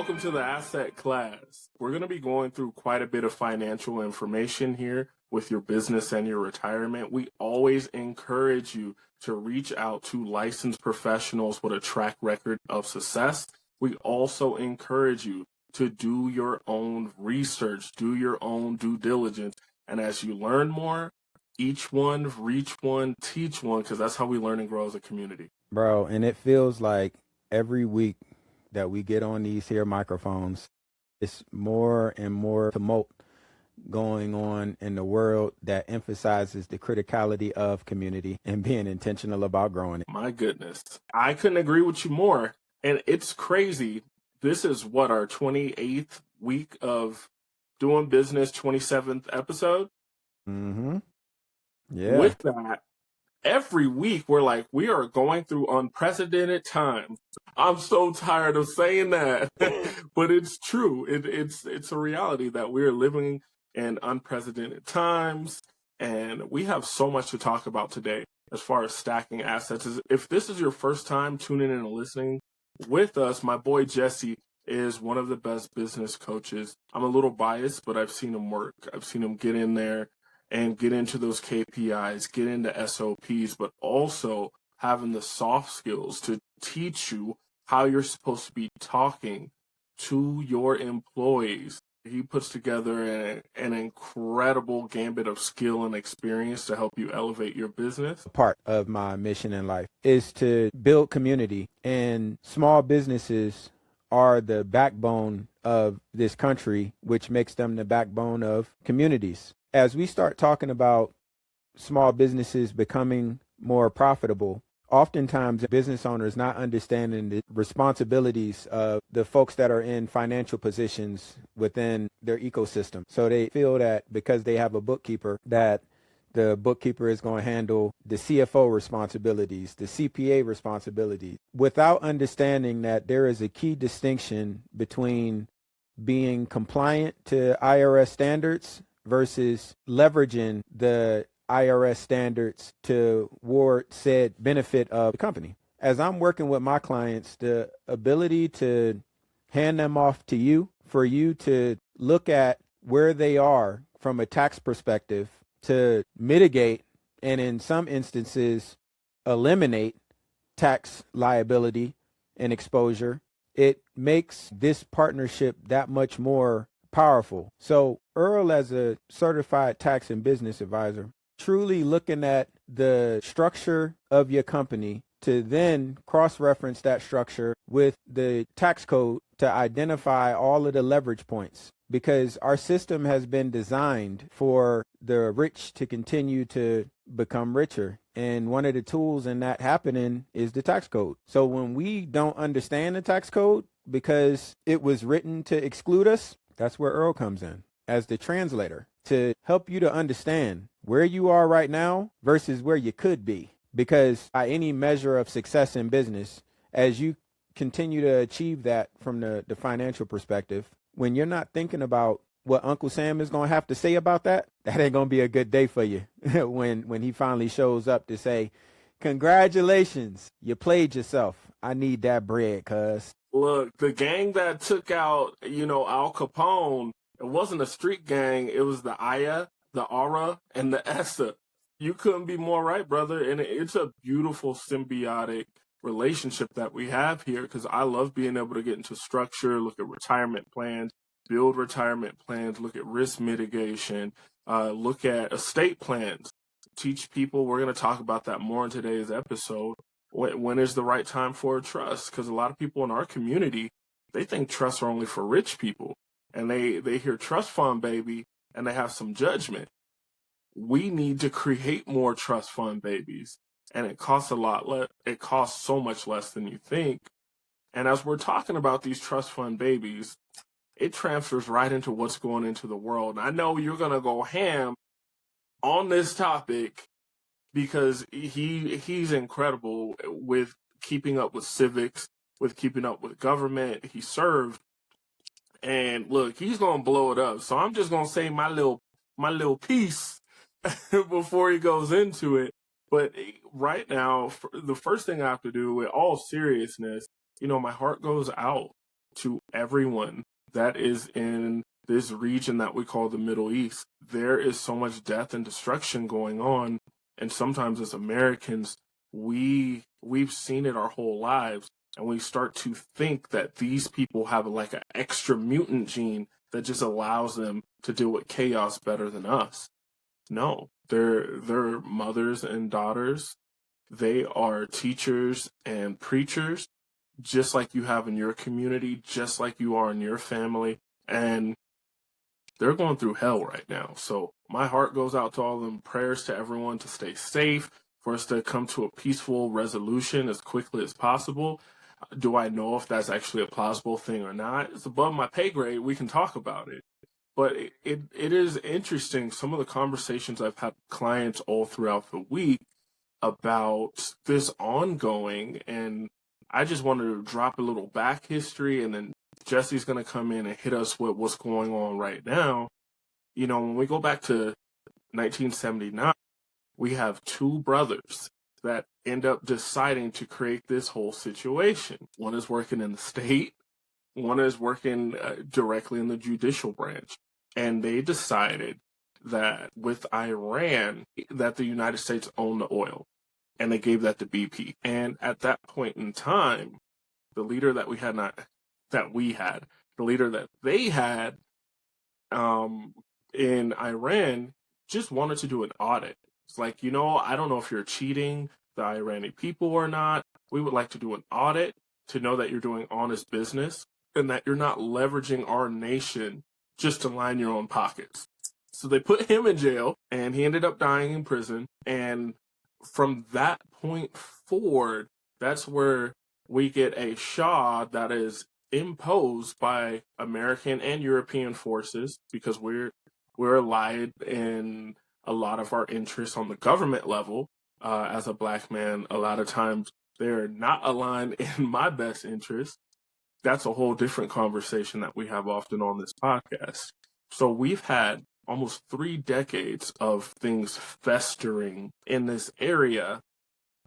welcome to the asset class. We're going to be going through quite a bit of financial information here with your business and your retirement. We always encourage you to reach out to licensed professionals with a track record of success. We also encourage you to do your own research, do your own due diligence. And as you learn more, each one, reach one, teach one, because that's how we learn and grow as a community. Bro, and it feels like every week that we get on these here microphones, it's more and more tumult going on in the world that emphasizes the criticality of community and being intentional about growing it. My goodness. I couldn't agree with you more. And it's crazy. This is what, our 28th week of doing business, 27th episode? Mm-hmm. Yeah. With that, every week we're like, we are going through unprecedented times. I'm so tired of saying that, but it's true. It's a reality that we're living in unprecedented times, and we have so much to talk about today as far as stacking assets. If this is your first time tuning in and listening with us, my boy Jesse is one of the best business coaches. I'm a little biased, but I've seen him work. I've seen him get in there and get into those KPIs, get into SOPs, but also having the soft skills to teach you how you're supposed to be talking to your employees. He puts together an incredible gambit of skill and experience to help you elevate your business. Part of my mission in life is to build community, and small businesses are the backbone of this country, which makes them the backbone of communities. As we start talking about small businesses becoming more profitable, oftentimes business owners not understanding the responsibilities of the folks that are in financial positions within their ecosystem. So they feel that because they have a bookkeeper, that the bookkeeper is going to handle the CFO responsibilities, the CPA responsibilities, without understanding that there is a key distinction between being compliant to IRS standards versus leveraging the IRS standards toward said benefit of the company. As I'm working with my clients, the ability to hand them off to you, for you to look at where they are from a tax perspective, to mitigate and in some instances eliminate tax liability and exposure, it makes this partnership that much more powerful. So Earl, as a certified tax and business advisor, truly looking at the structure of your company to then cross-reference that structure with the tax code to identify all of the leverage points, because our system has been designed for the rich to continue to become richer. And one of the tools in that happening is the tax code. So when we don't understand the tax code because it was written to exclude us, that's where Earl comes in as the translator to help you to understand where you are right now versus where you could be. Because by any measure of success in business, as you continue to achieve that from the financial perspective, when you're not thinking about what Uncle Sam is going to have to say about that, that ain't going to be a good day for you when he finally shows up to say, congratulations, you played yourself. I need that bread, cuz. Look, the gang that took out, Al Capone, it wasn't a street gang. It was the Aya, the Aura, and the Essa. You couldn't be more right, brother. And it's a beautiful symbiotic relationship that we have here, because I love being able to get into structure, look at retirement plans, build retirement plans, look at risk mitigation, look at estate plans, teach people. We're going to talk about that more in today's episode. When is the right time for a trust? Because a lot of people in our community, they think trusts are only for rich people. And they hear trust fund baby and they have some judgment. We need to create more trust fund babies. And it costs a lot. It costs so much less than you think. And as we're talking about these trust fund babies, it transfers right into what's going into the world. And I know you're going to go ham on this topic because he's incredible with keeping up with civics, with keeping up with government. He served. And look, he's going to blow it up. So I'm just going to say my little piece before he goes into it. But right now, the first thing I have to do, with all seriousness, my heart goes out to everyone that is in this region that we call the Middle East. There is so much death and destruction going on, and sometimes as Americans, we've seen it our whole lives, and we start to think that these people have like an extra mutant gene that just allows them to deal with chaos better than us. No, they're mothers and daughters. They are teachers and preachers, just like you have in your community, just like you are in your family. And they're going through hell right now. So my heart goes out to all of them. Prayers to everyone to stay safe, for us to come to a peaceful resolution as quickly as possible. Do I know if that's actually a plausible thing or not? It's above my pay grade. We can talk about it. But it is interesting, some of the conversations I've had with clients all throughout the week about this ongoing, and I just wanted to drop a little back history, and then Jesse's going to come in and hit us with what's going on right now. You know, when we go back to 1979, we have two brothers that end up deciding to create this whole situation. One is working in the state, one is working directly in the judicial branch. And they decided that with Iran, that the United States owned the oil, and they gave that to BP. And at that point in time, the leader that the leader that they had in Iran just wanted to do an audit. It's like, I don't know if you're cheating the Iranian people or not. We would like to do an audit to know that you're doing honest business and that you're not leveraging our nation just to line your own pockets. So they put him in jail, and he ended up dying in prison. And from that point forward, that's where we get a Shah that is imposed by American and European forces, because we're allied in a lot of our interests on the government level. As a black man, a lot of times they're not aligned in my best interest. That's a whole different conversation that we have often on this podcast. So we've had almost 3 decades of things festering in this area,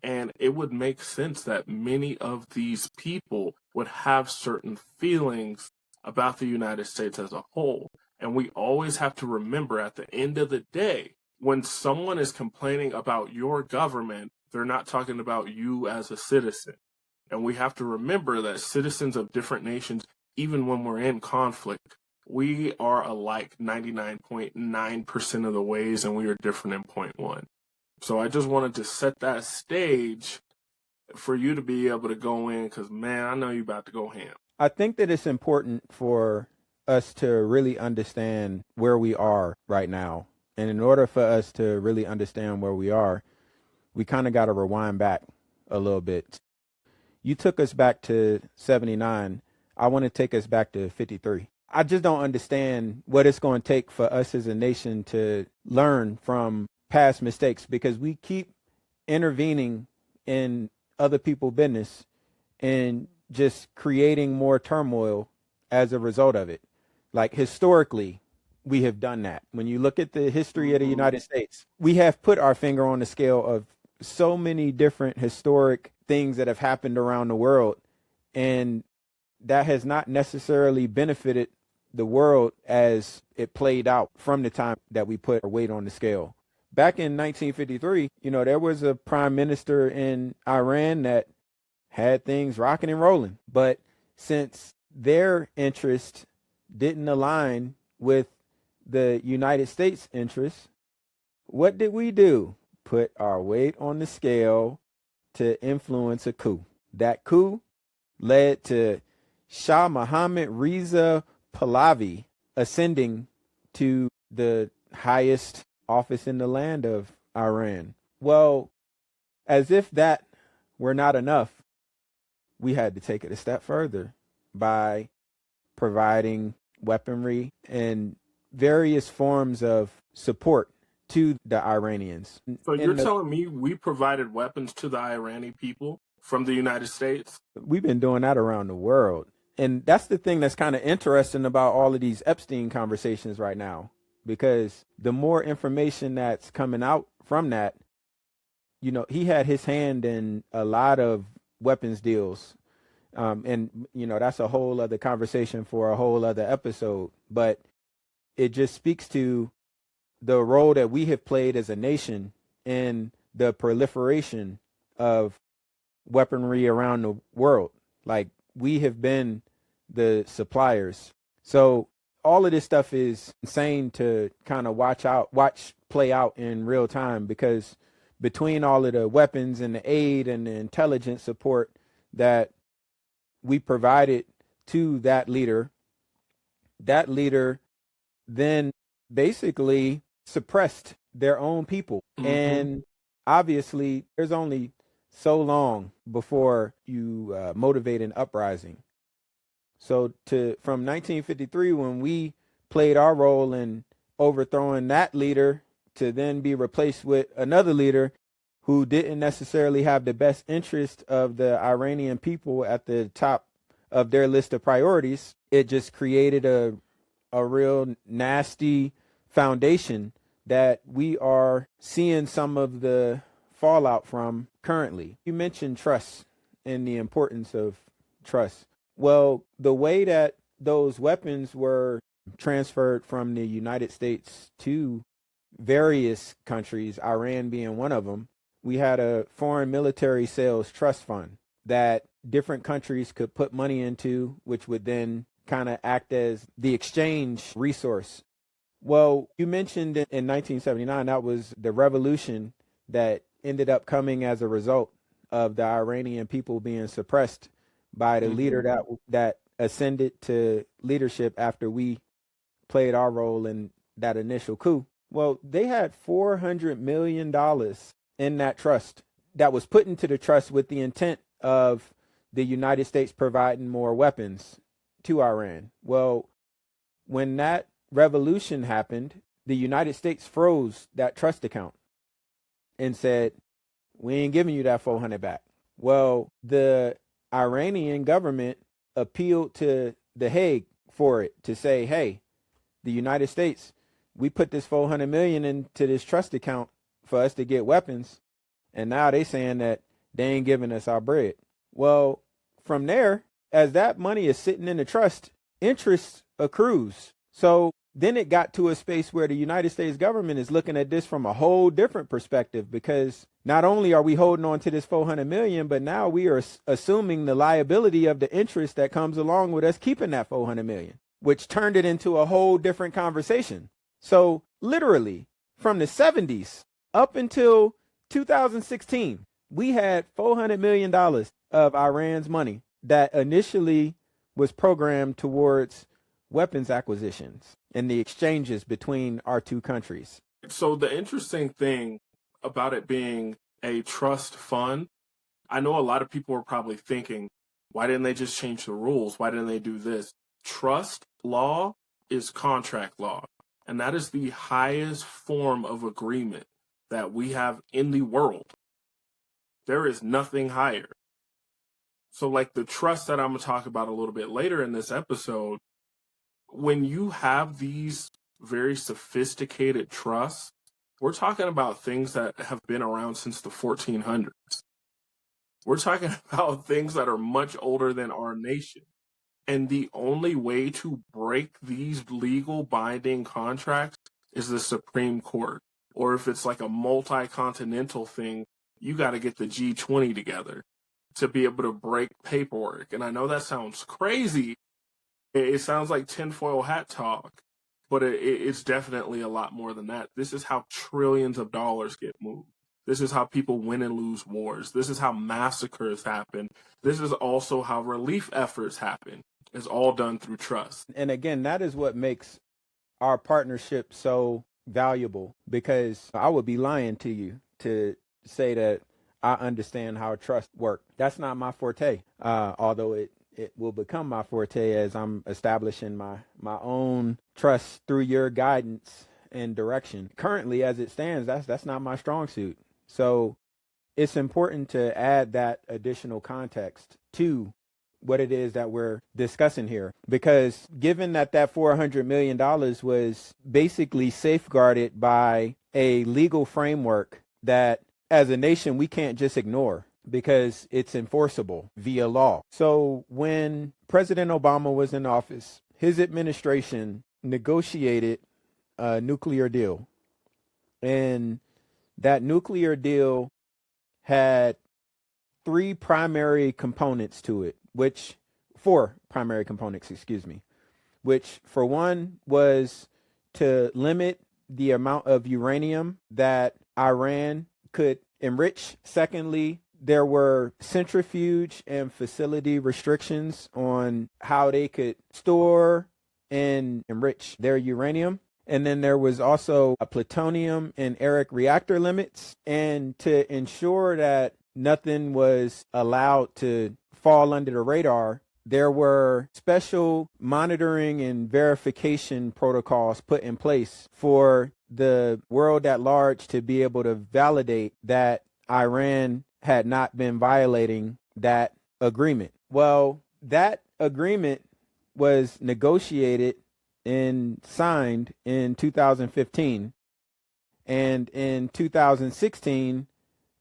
and it would make sense that many of these people would have certain feelings about the United States as a whole. And we always have to remember, at the end of the day, when someone is complaining about your government, they're not talking about you as a citizen. And we have to remember that citizens of different nations, even when we're in conflict, we are alike 99.9% of the ways, and we are different in 0.1. So I just wanted to set that stage for you to be able to go in, because, man, I know you're about to go ham. I think that it's important for us to really understand where we are right now. And in order for us to really understand where we are, we kind of got to rewind back a little bit. You took us back to 79. I want to take us back to 53. I just don't understand what it's going to take for us as a nation to learn from past mistakes, because we keep intervening in other people's business and just creating more turmoil as a result of it. Like, historically, we have done that. When you look at the history of the United States, we have put our finger on the scale of so many different historic things that have happened around the world, and that has not necessarily benefited the world as it played out from the time that we put our weight on the scale. Back in 1953, there was a prime minister in Iran that had things rocking and rolling. But since their interest didn't align with the United States interests, what did we do? Put our weight on the scale to influence a coup. That coup led to Shah Mohammad Reza Pahlavi ascending to the highest office in the land of Iran. Well, as if that were not enough, we had to take it a step further by providing weaponry and various forms of support to the Iranians. So you're telling me we provided weapons to the Iranian people from the United States? We've been doing that around the world. And that's the thing that's kind of interesting about all of these Epstein conversations right now, because the more information that's coming out from that, he had his hand in a lot of weapons deals. And, that's a whole other conversation for a whole other episode. But it just speaks to the role that we have played as a nation in the proliferation of weaponry around the world. Like, we have been the suppliers. So all of this stuff is insane to kind of watch play out in real time, because between all of the weapons and the aid and the intelligence support that we provided to that leader then basically suppressed their own people. Mm-hmm. And obviously there's only so long before you motivate an uprising. So from 1953, when we played our role in overthrowing that leader, to then be replaced with another leader who didn't necessarily have the best interest of the Iranian people at the top of their list of priorities, it just created a real nasty foundation that we are seeing some of the fallout from currently. You mentioned trust and the importance of trust. Well, the way that those weapons were transferred from the United States to various countries, Iran being one of them, we had a foreign military sales trust fund that different countries could put money into, which would then kind of act as the exchange resource. Well, you mentioned in 1979, that was the revolution that ended up coming as a result of the Iranian people being suppressed by the leader that ascended to leadership after we played our role in that initial coup. Well, they had $400 million in that trust that was put into the trust with the intent of the United States providing more weapons to Iran. Well, when that revolution happened, the United States froze that trust account and said, we ain't giving you that 400 back. Well, the Iranian government appealed to The Hague for it to say, hey, the United States, we put this 400 million into this trust account for us to get weapons, and now they saying that they ain't giving us our bread. Well, from there, as that money is sitting in the trust, interest accrues. So then it got to a space where the United States government is looking at this from a whole different perspective, because not only are we holding on to this 400 million, but now we are assuming the liability of the interest that comes along with us keeping that 400 million, which turned it into a whole different conversation. So literally from the 70s up until 2016, we had $400 million of Iran's money that initially was programmed towards weapons acquisitions and the exchanges between our two countries. So the interesting thing about it being a trust fund, I know a lot of people are probably thinking, why didn't they just change the rules? Why didn't they do this? Trust law is contract law, and that is the highest form of agreement that we have in the world. There is nothing higher. So like the trust that I'm going to talk about a little bit later in this episode, when you have these very sophisticated trusts, we're talking about things that have been around since the 1400s. We're talking about things that are much older than our nation. And the only way to break these legal binding contracts is the Supreme Court. Or if it's like a multi-continental thing, you got to get the G20 together to be able to break paperwork. And I know that sounds crazy. It sounds like tinfoil hat talk, but it's definitely a lot more than that. This is how trillions of dollars get moved. This is how people win and lose wars. This is how massacres happen. This is also how relief efforts happen. It's all done through trust. And again, that is what makes our partnership so valuable, because I would be lying to you to say that I understand how trust works. That's not my forte, although it will become my forte as I'm establishing my own trust through your guidance and direction. Currently, as it stands, that's not my strong suit. So it's important to add that additional context to what it is that we're discussing here, because given that $400 million was basically safeguarded by a legal framework that as a nation we can't just ignore. because it's enforceable via law. So when President Obama was in office, his administration negotiated a nuclear deal. And that nuclear deal had four primary components, which for one was to limit the amount of uranium that Iran could enrich. Secondly, there were centrifuge and facility restrictions on how they could store and enrich their uranium. And then there was also a plutonium and Eric reactor limits. And to ensure that nothing was allowed to fall under the radar, there were special monitoring and verification protocols put in place for the world at large to be able to validate that Iran had not been violating that agreement. Well, that agreement was negotiated and signed in 2015. And in 2016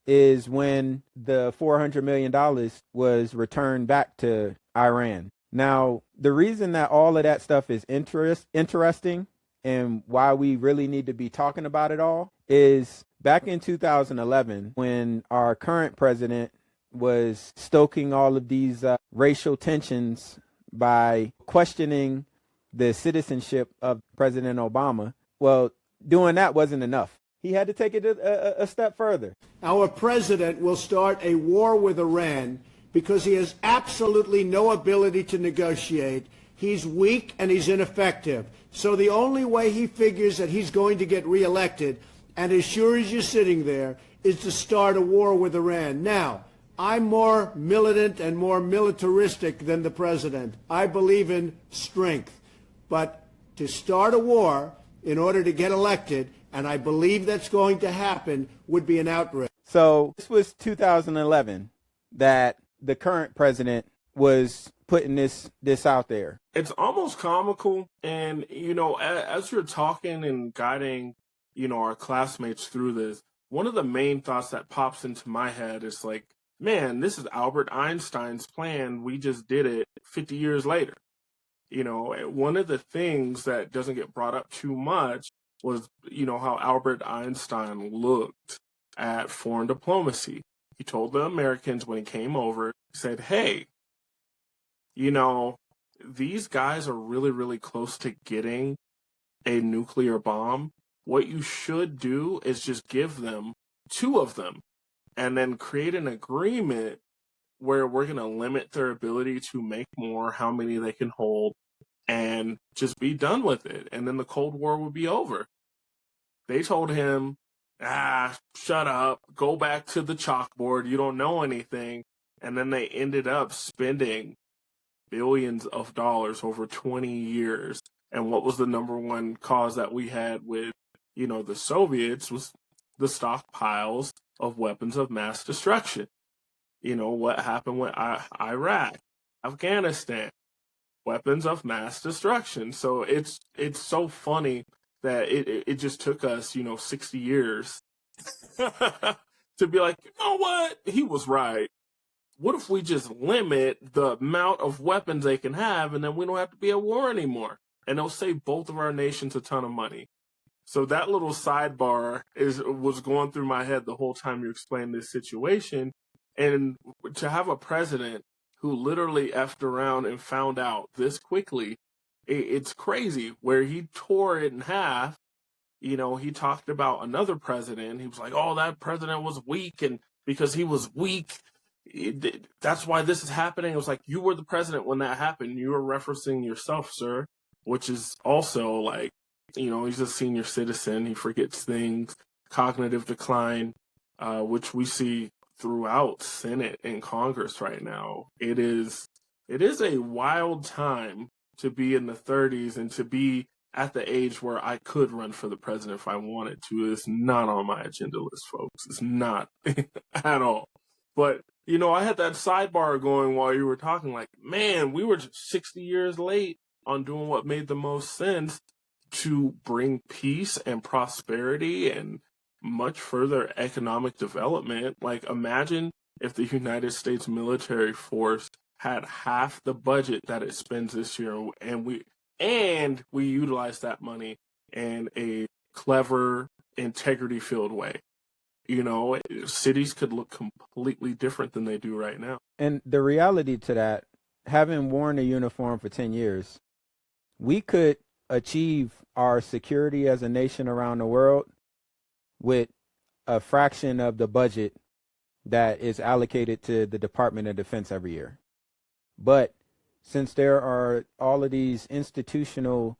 is when the $400 million was returned back to Iran. Now, the reason that all of that stuff is interesting and why we really need to be talking about it all is back in 2011, when our current president was stoking all of these racial tensions by questioning the citizenship of President Obama. Well, doing that wasn't enough. He had to take it a step further. Our president will start a war with Iran because he has absolutely no ability to negotiate. He's weak and he's ineffective. So the only way he figures that he's going to get reelected, and as sure as you're sitting there, is to start a war with Iran. Now, I'm more militant and more militaristic than the president. I believe in strength. But to start a war in order to get elected, and I believe that's going to happen, would be an outrage. So this was 2011 that the current president was putting this out there. It's almost comical. And, as you're talking and guiding, our classmates through this, one of the main thoughts that pops into my head is like, man, this is Albert Einstein's plan. We just did it 50 years later. One of the things that doesn't get brought up too much was, how Albert Einstein looked at foreign diplomacy. He told the Americans when he came over, he said, hey, these guys are really, really close to getting a nuclear bomb. What you should do is just give them 2 of them and then create an agreement where we're going to limit their ability to make more, how many they can hold, and just be done with it. And then the Cold War would be over. They told him, shut up, go back to the chalkboard, you don't know anything. And then they ended up spending billions of dollars over 20 years. And what was the number one cause that we had with, the Soviets was the stockpiles of weapons of mass destruction. What happened with Iraq, Afghanistan, weapons of mass destruction. So it's so funny that it just took us, 60 years to be like, you know what? He was right. What if we just limit the amount of weapons they can have and then we don't have to be at war anymore? And it'll save both of our nations a ton of money. So that little sidebar was going through my head the whole time you explained this situation. And to have a president who literally effed around and found out this quickly, it's crazy, where he tore it in half. He talked about another president. He was like, oh, that president was weak. And because he was weak, that's why this is happening. It was like, you were the president when that happened. You were referencing yourself, sir, which is also like, he's a senior citizen. He forgets things, cognitive decline, which we see throughout Senate and Congress right now. It is a wild time to be in the 30s and to be at the age where I could run for the president if I wanted to. It's not on my agenda list, folks. It's not at all. But, I had that sidebar going while you were talking, like, man, we were just 60 years late on doing what made the most sense to bring peace and prosperity and much further economic development. Like, imagine if the United States military force had half the budget that it spends this year, and we utilize that money in a clever, integrity-filled way. You know, cities could look completely different than they do right now. And the reality to that, having worn a uniform for 10 years, we could achieve our security as a nation around the world with a fraction of the budget that is allocated to the Department of Defense every year. But since there are all of these institutional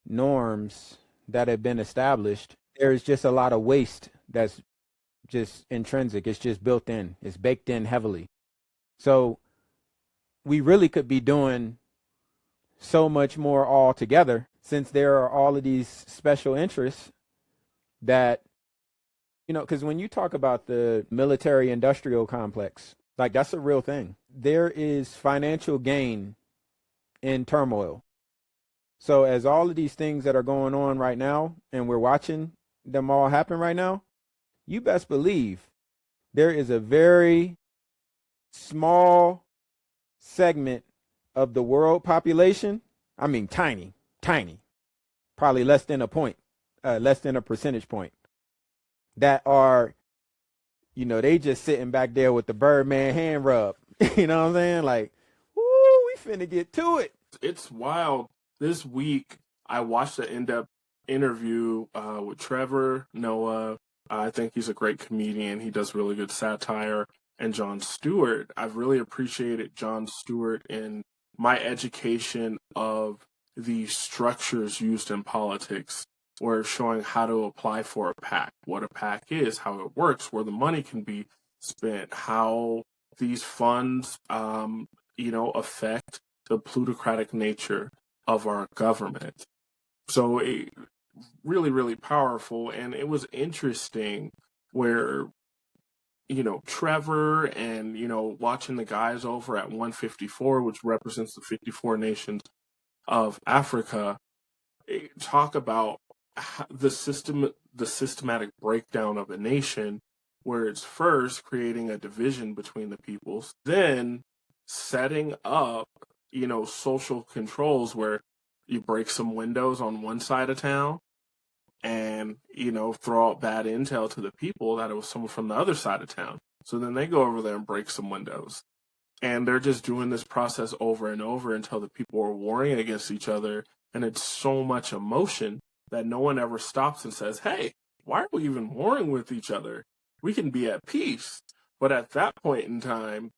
norms that have been established, there's just a lot of waste that's just intrinsic. It's just built in. It's baked in heavily. So we really could be doing so much more all together, since there are all of these special interests that, you know, because when you talk about the military industrial complex, like, that's a real thing. There is financial gain in turmoil. So as all of these things that are going on right now, and we're watching them all happen right now, you best believe there is a very small segment of the world population, I mean tiny, probably less than a percentage point, that are, you know, they just sitting back there with the Birdman hand rub. You know what I'm saying? Like, woo, we finna get to it. It's wild. This week, I watched an in-depth interview with Trevor Noah. I think he's a great comedian. He does really good satire. And Jon Stewart. I've really appreciated Jon Stewart in my education of the structures used in politics, where showing how to apply for a PAC, what a PAC is, how it works, where the money can be spent, how these funds, affect the plutocratic nature of our government. So it really, really powerful. And it was interesting where, you know, Trevor and, you know, watching the guys over at 154, which represents the 54 nations of Africa, talk about the systematic breakdown of a nation, where it's first creating a division between the peoples, then setting up, you know, social controls where you break some windows on one side of town and, you know, throw out bad intel to the people that it was someone from the other side of town. So then they go over there and break some windows. And they're just doing this process over and over until the people are warring against each other. And it's so much emotion that no one ever stops and says, hey, why are we even warring with each other? We can be at peace. But at that point in time,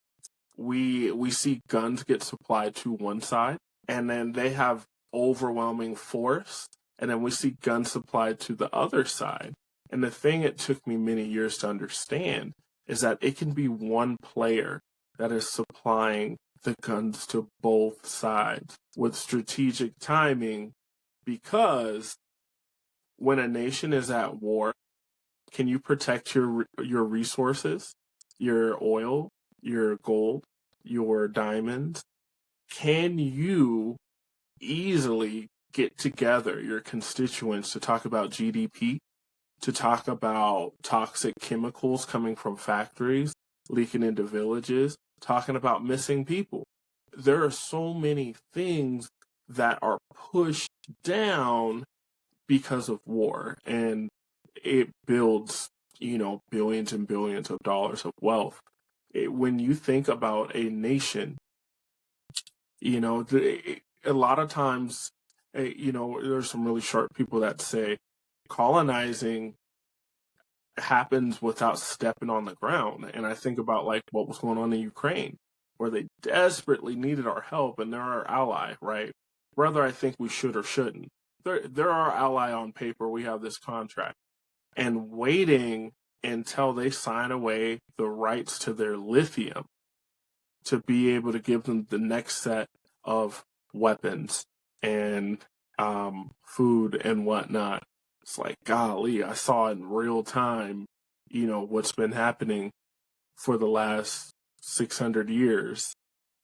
we see guns get supplied to one side, and then they have overwhelming force, and then we see guns supplied to the other side. And the thing it took me many years to understand is that it can be one player that is supplying the guns to both sides with strategic timing, because when a nation is at war, can you protect your resources, your oil, your gold, your diamonds? Can you easily get together your constituents to talk about GDP, to talk about toxic chemicals coming from factories, leaking into villages, talking about missing people? There are so many things that are pushed down because of war, and it builds, you know, billions and billions of dollars of wealth. When you think about a nation, you know, a lot of times, you know, there's some really sharp people that say colonizing happens without stepping on the ground. And I think about like what was going on in Ukraine, where they desperately needed our help, and they're our ally, right? Whether I think we should or shouldn't, they're our ally on paper. We have this contract, and waiting until they sign away the rights to their lithium to be able to give them the next set of weapons and food and whatnot. It's like, golly, I saw in real time, you know, what's been happening for the last 600 years,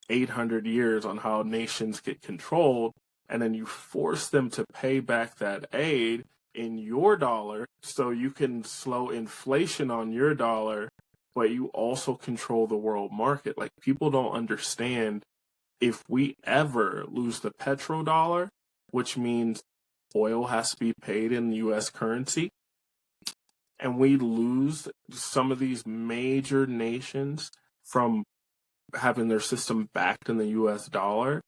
800 years on how nations get controlled. And then you force them to pay back that aid in your dollar so you can slow inflation on your dollar but you also control the world market. Like, people don't understand, if we ever lose the petrodollar, which means oil has to be paid in US currency, and we lose some of these major nations from having their system backed in the US dollar,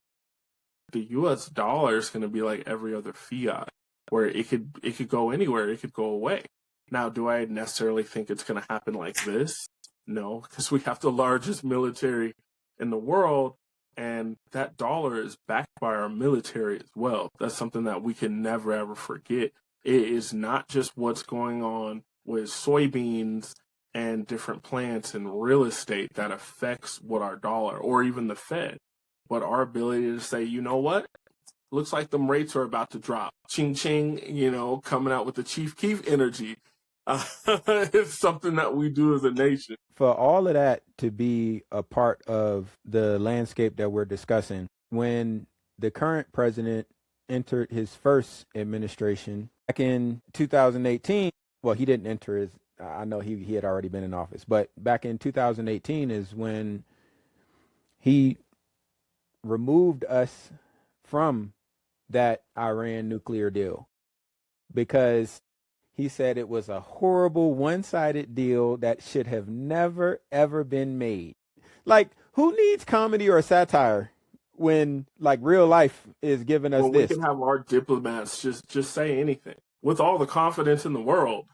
the US dollar is going to be like every other fiat, where it could go anywhere, it could go away. Now, do I necessarily think it's going to happen like this? No, because we have the largest military in the world, and that dollar is backed by our military as well. That's something that we can never, ever forget. It is not just what's going on with soybeans and different plants and real estate that affects what our dollar, or even the Fed, but our ability to say, you know what? Looks like them rates are about to drop. Ching ching, coming out with the Chief Keef energy. It's something that we do as a nation. For all of that to be a part of the landscape that we're discussing, when the current president entered his first administration back in 2018, well, he didn't enter his, I know he had already been in office, but back in 2018 is when he removed us from that Iran nuclear deal, because he said it was a horrible one-sided deal that should have never, ever been made. Like, who needs comedy or satire when, like, real life is giving us this? We can have our diplomats just say anything with all the confidence in the world.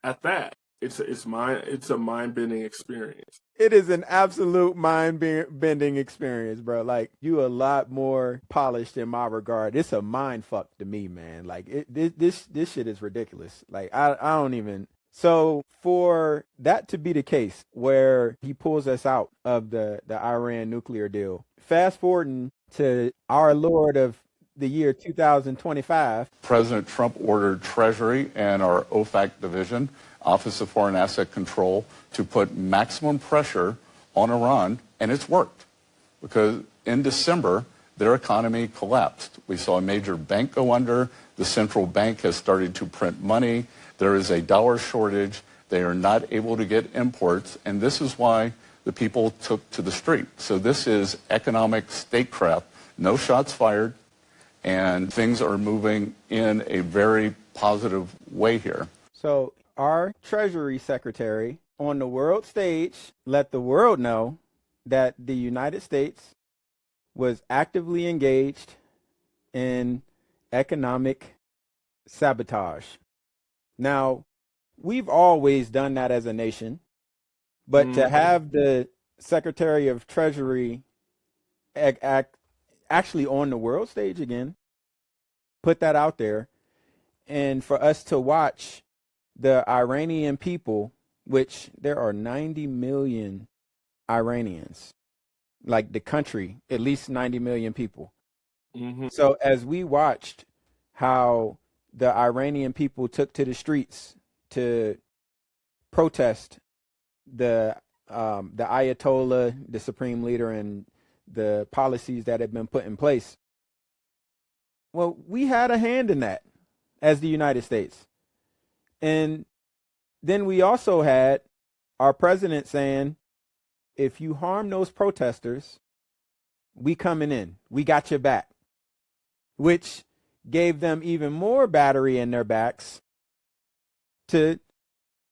At that, it's a mind-bending experience. It is an absolute mind-bending experience, bro. Like, you a lot more polished in my regard. It's a mind fuck to me, man. Like, this shit is ridiculous. Like, I don't even. So for that to be the case, where he pulls us out of the Iran nuclear deal, fast forwarding to our Lord of the year 2025. President Trump ordered Treasury and our OFAC division, Office of Foreign Asset Control, to put maximum pressure on Iran, and it's worked. Because in December, their economy collapsed. We saw a major bank go under. The central bank has started to print money. There is a dollar shortage. They are not able to get imports, and this is why the people took to the street. So this is economic statecraft. No shots fired, and things are moving in a very positive way here. So our Treasury Secretary on the world stage let the world know that the United States was actively engaged in economic sabotage. Now, we've always done that as a nation, but to have the Secretary of Treasury actually on the world stage again, put that out there, and for us to watch the Iranian people, which there are 90 million Iranians, like the country, at least 90 million people. Mm-hmm. So as we watched how the Iranian people took to the streets to protest the Ayatollah, the supreme leader, and the policies that had been put in place, well, we had a hand in that as the United States. And then we also had our president saying, if you harm those protesters, we coming in. We got your back, which gave them even more battery in their backs to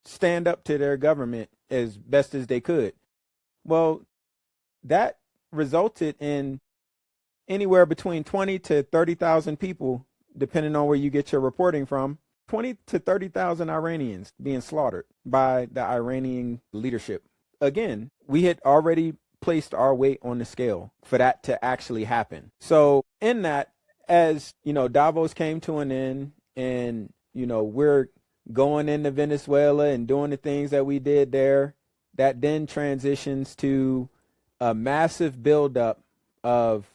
stand up to their government as best as they could. Well, that resulted in anywhere between 20 to 30,000 people, depending on where you get your reporting from, 20 to 30,000 Iranians being slaughtered by the Iranian leadership. Again, we had already placed our weight on the scale for that to actually happen. So in that, as you know, Davos came to an end, and you know, we're going into Venezuela and doing the things that we did there, that then transitions to a massive buildup of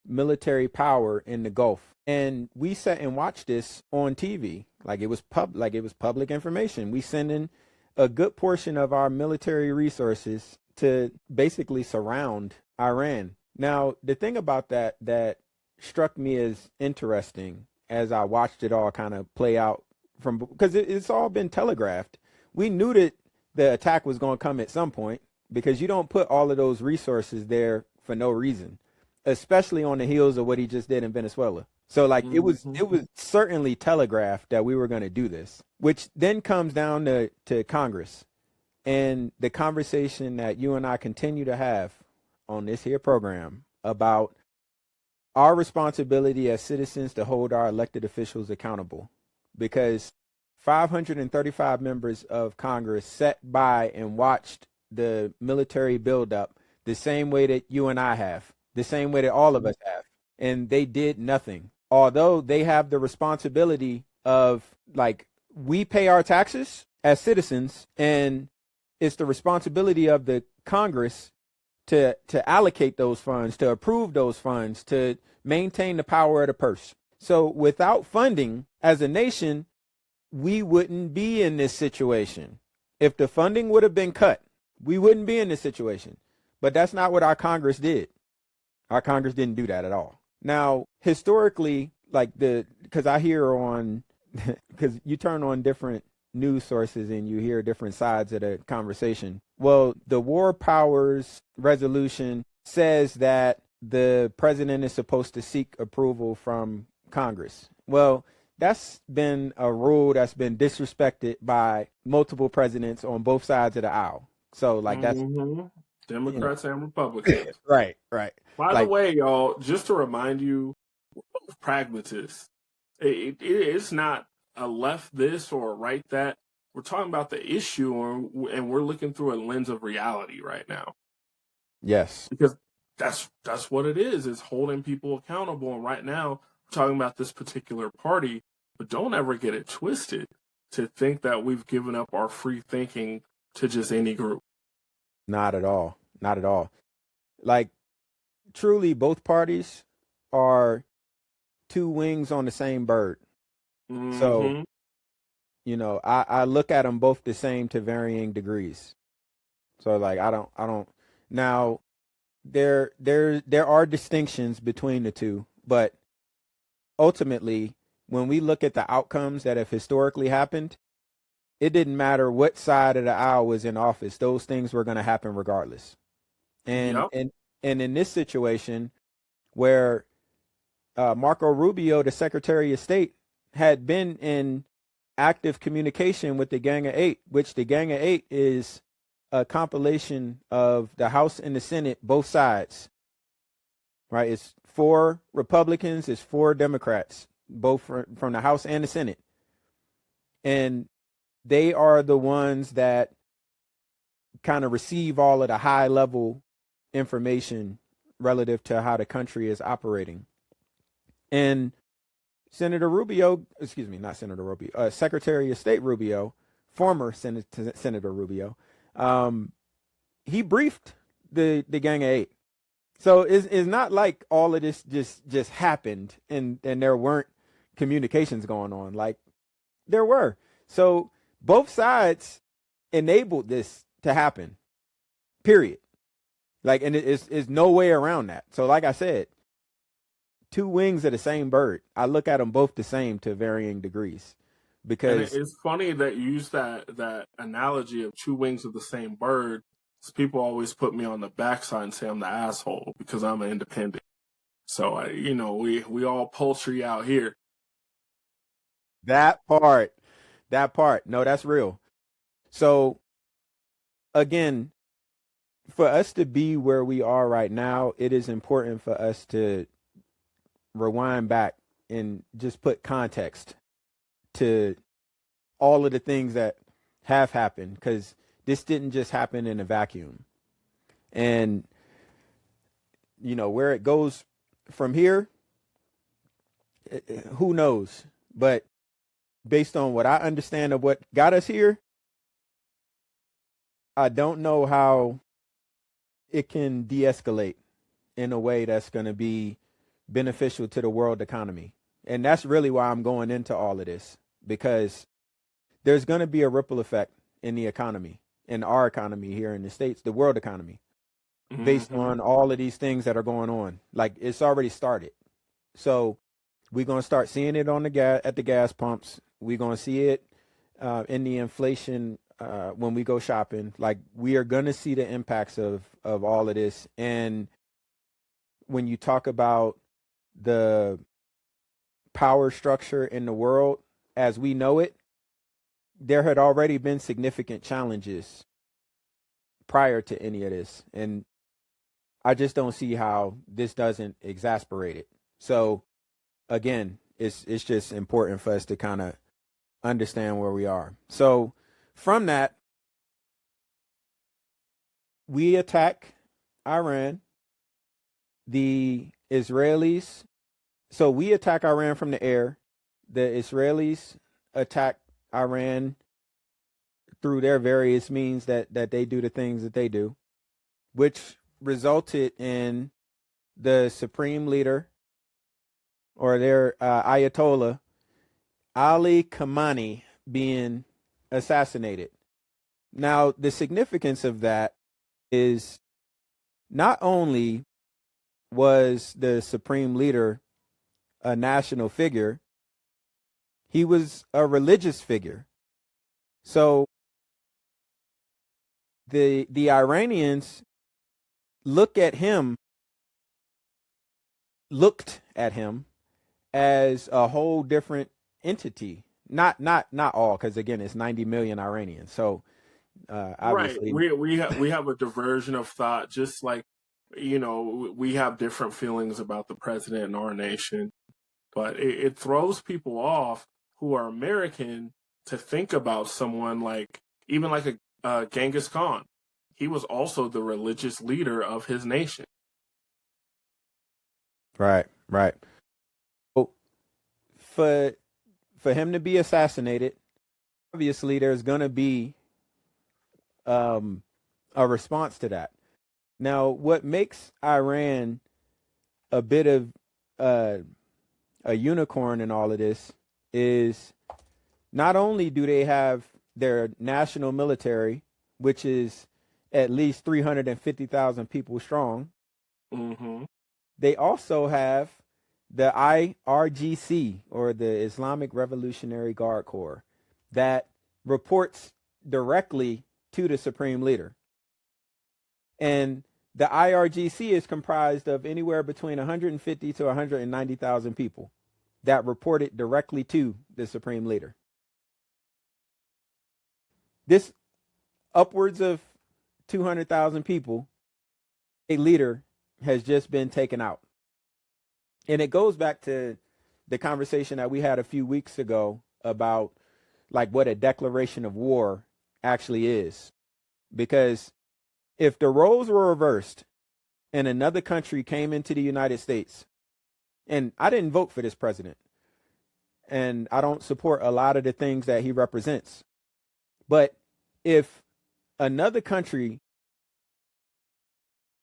military power in the Gulf. And we sat and watched this on TV like it was public information. We send in a good portion of our military resources to basically surround Iran. Now, the thing about that struck me as interesting as I watched it all kind of play out, from because it's all been telegraphed. We knew that the attack was going to come at some point, because you don't put all of those resources there for no reason, especially on the heels of what he just did in Venezuela. So like it was certainly telegraphed that we were going to do this, which then comes down to Congress and the conversation that you and I continue to have on this here program about our responsibility as citizens to hold our elected officials accountable, because 535 members of Congress sat by and watched the military buildup the same way that you and I have, the same way that all of us have, and they did nothing. Although they have the responsibility of, like, we pay our taxes as citizens, and it's the responsibility of the Congress to allocate those funds, to approve those funds, to maintain the power of the purse. So without funding as a nation, we wouldn't be in this situation. If the funding would have been cut, we wouldn't be in this situation. But that's not what our Congress did. Our Congress didn't do that at all. Now, historically, like because I hear on, because you turn on different news sources and you hear different sides of the conversation. Well, the War Powers Resolution says that the president is supposed to seek approval from Congress. Well, that's been a rule that's been disrespected by multiple presidents on both sides of the aisle. So like that's Democrats and Republicans. Right. By the way, y'all, just to remind you, we're both pragmatists. It's not a left this or a right that. We're talking about the issue, and we're looking through a lens of reality right now. Yes. Because that's what it is. It's holding people accountable. And right now, we're talking about this particular party, but don't ever get it twisted to think that we've given up our free thinking to just any group. Not at all. Not at all. Like, truly, both parties are two wings on the same bird. Mm-hmm. So, you know, I look at them both the same to varying degrees. So, like, I don't. Now, there are distinctions between the two, but ultimately, when we look at the outcomes that have historically happened, it didn't matter what side of the aisle was in office; those things were going to happen regardless. And in this situation, where Marco Rubio, the Secretary of State, had been in active communication with the Gang of Eight, which the Gang of Eight is a compilation of the House and the Senate, both sides, right? It's 4 Republicans, it's 4 Democrats, both from the House and the Senate. And they are the ones that kind of receive all of the high level information relative to how the country is operating. And Senator Rubio, not Senator Rubio, Secretary of State Rubio, former Senator Rubio, he briefed the Gang of Eight. So it's not like all of this just happened and there weren't communications going on. Like, there were. So both sides enabled this to happen, period. Like, and it's no way around that. So like I said, two wings of the same bird. I look at them both the same to varying degrees. Because and it's funny that you use that analogy of two wings of the same bird. People always put me on the backside and say I'm the asshole because I'm an independent. So we all poultry out here. That part. No, that's real. So again, for us to be where we are right now, it is important for us to rewind back and just put context to all of the things that have happened, because this didn't just happen in a vacuum. And, where it goes from here, who knows? But based on what I understand of what got us here, I don't know how it can de-escalate in a way that's going to be beneficial to the world economy. And that's really why I'm going into all of this, because there's going to be a ripple effect in the economy, in our economy here in the States, the world economy, based on all of these things that are going on. Like, it's already started. So we're going to start seeing it on at the gas pumps. We're going to see it in the inflation when we go shopping. Like, we are going to see the impacts of all of this. And when you talk about the power structure in the world as we know it, there had already been significant challenges prior to any of this. And I just don't see how this doesn't exasperate it. So again, it's just important for us to kind of understand where we are. So from that, we attack Iran. The Israelis, so we attack Iran from the air. The Israelis attack Iran through their various means that they do the things that they do, which resulted in the supreme leader, or their Ayatollah, Ali Khamenei, being assassinated. Now, the significance of that is not only was the supreme leader a national figure, he was a religious figure. So the Iranians looked at him as a whole different entity. Not all, because again, it's 90 million Iranians. So obviously, right, we have a diversion of thought, just like, you know, we have different feelings about the president in our nation, but it throws people off who are American to think about someone like, even like a Genghis Khan. He was also the religious leader of his nation. Right. So for him to be assassinated, obviously there's going to be a response to that. Now, what makes Iran a bit of a unicorn in all of this is not only do they have their national military, which is at least 350,000 people strong, they also have the IRGC, or the Islamic Revolutionary Guard Corps, that reports directly to the supreme leader. And the IRGC is comprised of anywhere between 150 to 190,000 people that reported directly to the supreme leader. This upwards of 200,000 people, a leader has just been taken out. And it goes back to the conversation that we had a few weeks ago about like what a declaration of war actually is. Because if the roles were reversed and another country came into the United States, and I didn't vote for this president, and I don't support a lot of the things that he represents, but if another country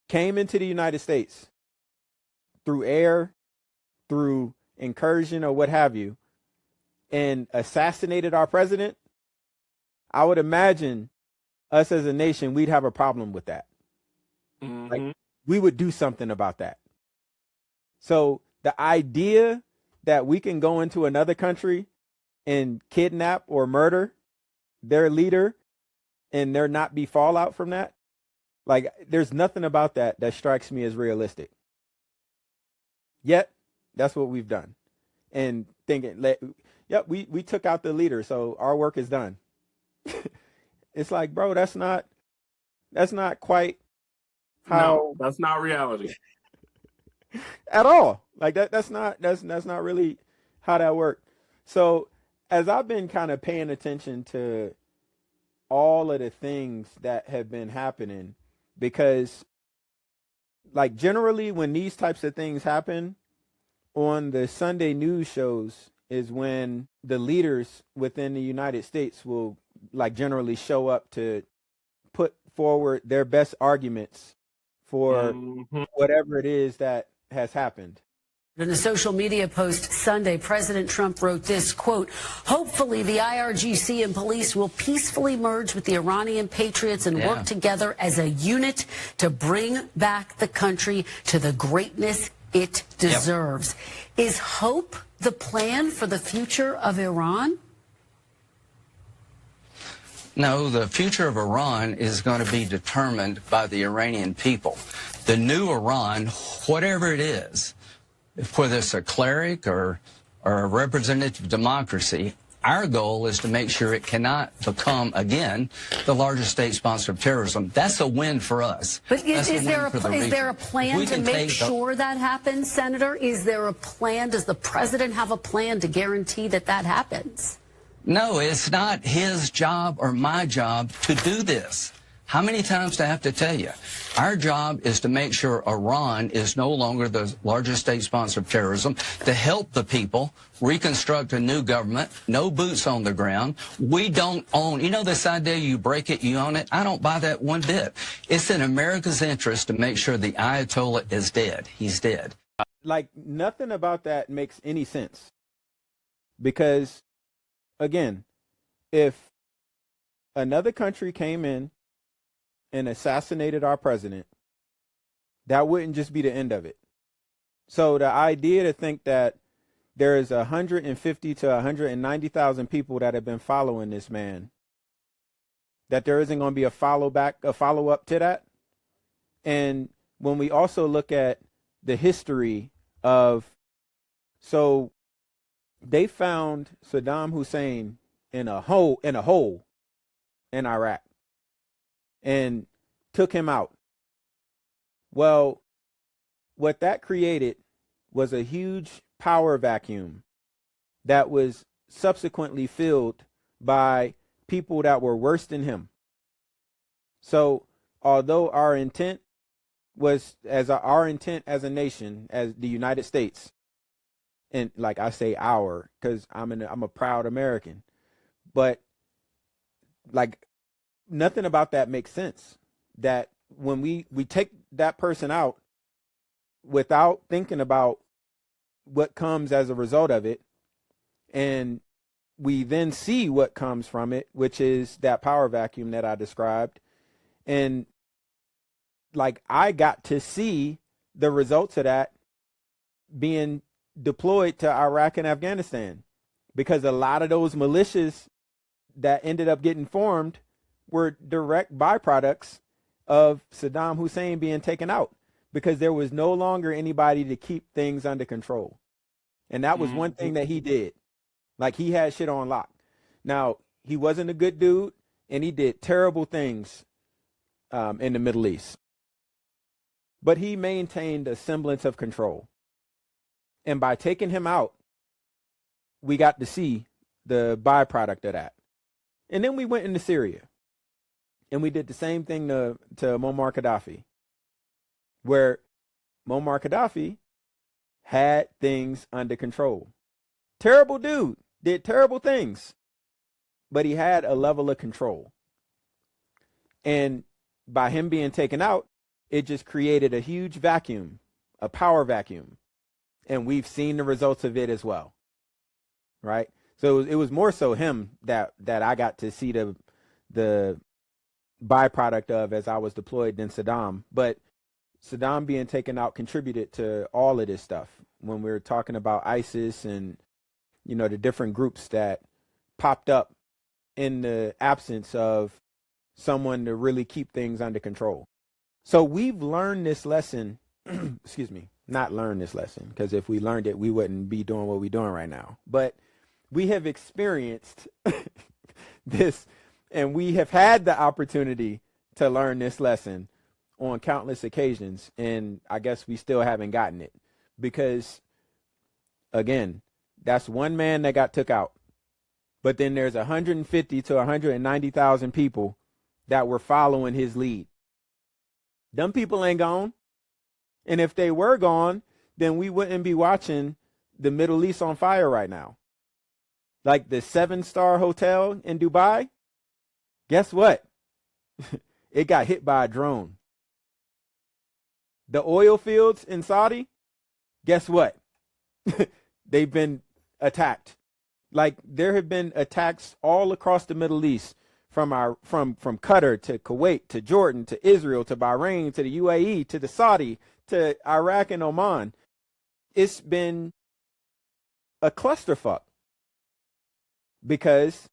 came into the United States through air, through incursion, or what have you, and assassinated our president, I would imagine us as a nation, we'd have a problem with that. Like, we would do something about that. So the idea that we can go into another country and kidnap or murder their leader and there not be fallout from that, like, there's nothing about that that strikes me as realistic. Yet, that's what we've done. And thinking, yep, we took out the leader, so our work is done. It's like, bro, that's not quite how. No, that's not reality at all. Like that's not really how that worked. So as I've been kind of paying attention to all of the things that have been happening, because like generally when these types of things happen on the Sunday news shows is when the leaders within the United States will like generally show up to put forward their best arguments for whatever it is that has happened. In a social media post Sunday, President Trump wrote this, quote, "Hopefully the IRGC and police will peacefully merge with the Iranian patriots and work together as a unit to bring back the country to the greatness it deserves." Is hope the plan for the future of Iran? No, the future of Iran is going to be determined by the Iranian people. The new Iran, whatever it is, whether it's a cleric or a representative democracy, our goal is to make sure it cannot become, again, the largest state sponsor of terrorism. That's a win for us. But is there a plan to make sure that happens, Senator? Is there a plan? Does the president have a plan to guarantee that that happens? No, it's not his job or my job to do this. How many times do I have to tell you? Our job is to make sure Iran is no longer the largest state sponsor of terrorism, to help the people reconstruct a new government, no boots on the ground. We don't own, you know this idea, you break it, you own it? I don't buy that one bit. It's in America's interest to make sure the Ayatollah is dead. He's dead. Like, nothing about that makes any sense. Because, again, if another country came in and assassinated our president, that wouldn't just be the end of it. So the idea to think that there is 150 to 190,000 people that have been following this man, that there isn't going to be a follow-up to that. And when we also look at the history of, so they found Saddam Hussein in a hole in Iraq and took him out. Well, what that created was a huge power vacuum that was subsequently filled by people that were worse than him. So although our intent as a nation, as the United States, and like I say our, because I'm a proud American, but like nothing about that makes sense. That when we take that person out without thinking about what comes as a result of it, and we then see what comes from it, which is that power vacuum that I described. And like, I got to see the results of that being deployed to Iraq and Afghanistan, because a lot of those militias that ended up getting formed were direct byproducts of Saddam Hussein being taken out, because there was no longer anybody to keep things under control. And that was one thing that he did. Like, he had shit on lock. Now, he wasn't a good dude, and he did terrible things in the Middle East. But he maintained a semblance of control. And by taking him out, we got to see the byproduct of that. And then we went into Syria. And we did the same thing to Muammar Gaddafi, where Muammar Gaddafi had things under control. Terrible dude, did terrible things, but he had a level of control. And by him being taken out, it just created a huge vacuum, a power vacuum. And we've seen the results of it as well, right? So it was more so him that I got to see the byproduct of as I was deployed than Saddam. But Saddam being taken out contributed to all of this stuff. When we were talking about ISIS and, you know, the different groups that popped up in the absence of someone to really keep things under control. So we've learned this lesson, excuse me, not learned this lesson, because if we learned it, we wouldn't be doing what we're doing right now. But we have experienced this, and we have had the opportunity to learn this lesson on countless occasions. And I guess we still haven't gotten it, because, again, that's one man that got took out. But then there's 150 to 190,000 people that were following his lead. Them people ain't gone. And if they were gone, then we wouldn't be watching the Middle East on fire right now. Like the 7-star hotel in Dubai, guess what? It got hit by a drone. The oil fields in Saudi, guess what? They've been attacked. Like, there have been attacks all across the Middle East, from Qatar to Kuwait to Jordan to Israel to Bahrain to the UAE to the Saudi to Iraq and Oman. It's been a clusterfuck, because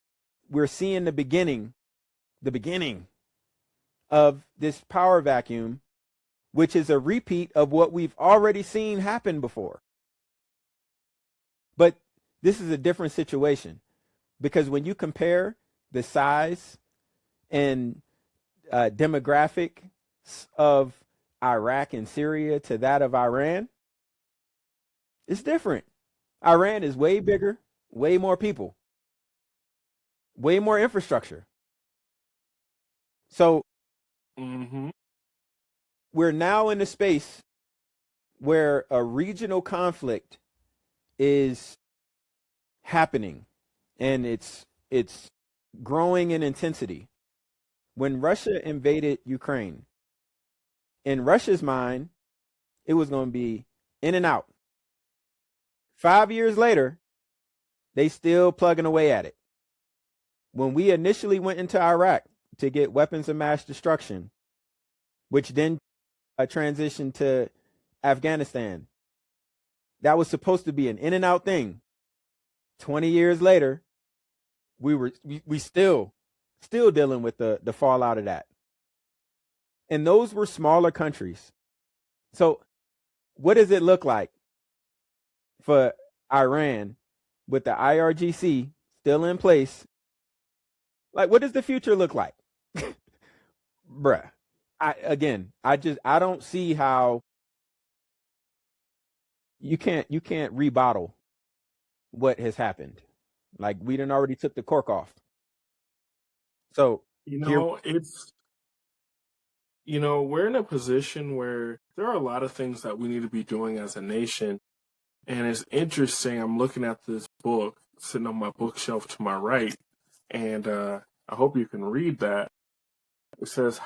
we're seeing the beginning the beginning of this power vacuum, which is a repeat of what we've already seen happen before. But this is a different situation, because when you compare the size and demographics of Iraq and Syria to that of Iran, it's different. Iran is way bigger, way more people, way more infrastructure. So we're now in a space where a regional conflict is happening, and it's growing in intensity. When Russia invaded Ukraine, in Russia's mind, it was going to be in and out. 5 years later, they still plugging away at it. When we initially went into Iraq to get weapons of mass destruction, which then transitioned to Afghanistan, that was supposed to be an in and out thing. 20 years later, we still dealing with the fallout of that. And those were smaller countries. So what does it look like for Iran with the IRGC still in place? Like, what does the future look like? Bruh. I don't see how you can't rebottle what has happened. Like, we done already took the cork off. So, we're in a position where there are a lot of things that we need to be doing as a nation. And it's interesting. I'm looking at this book sitting on my bookshelf to my right, and I hope you can read that. It says,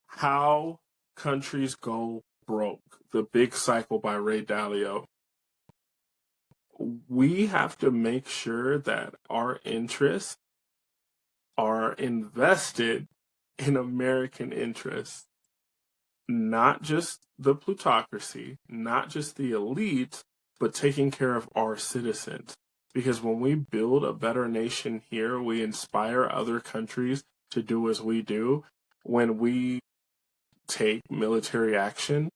How Countries Go Broke, The Big Cycle by Ray Dalio. We have to make sure that our interests are invested in American interests, not just the plutocracy, not just the elites, but taking care of our citizens. Because when we build a better nation here, we inspire other countries to do as we do. When we take military action,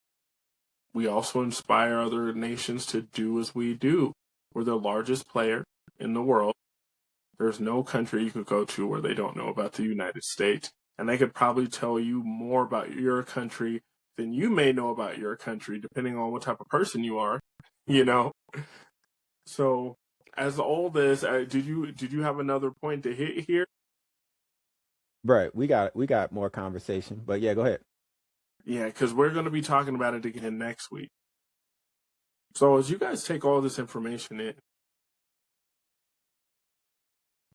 we also inspire other nations to do as we do. We're the largest player in the world. There's no country you could go to where they don't know about the United States. And they could probably tell you more about your country than you may know about your country, depending on what type of person you are, So as all this, did you have another point to hit here? Right. We got more conversation, but yeah, go ahead. Yeah, because we're going to be talking about it again next week. So as you guys take all this information in,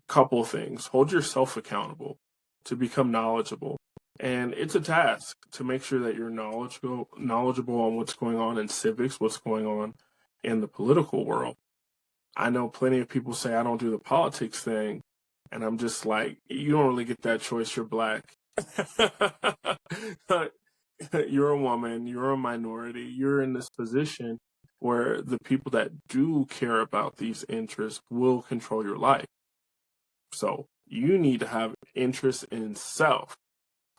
couple things. Hold yourself accountable to become knowledgeable. And it's a task to make sure that you're knowledgeable on what's going on in civics, what's going on in the political world. I know plenty of people say I don't do the politics thing, and I'm just like, you don't really get that choice. You're black. You're a woman. You're a minority. You're in this position where the people that do care about these interests will control your life. So you need to have interest in self.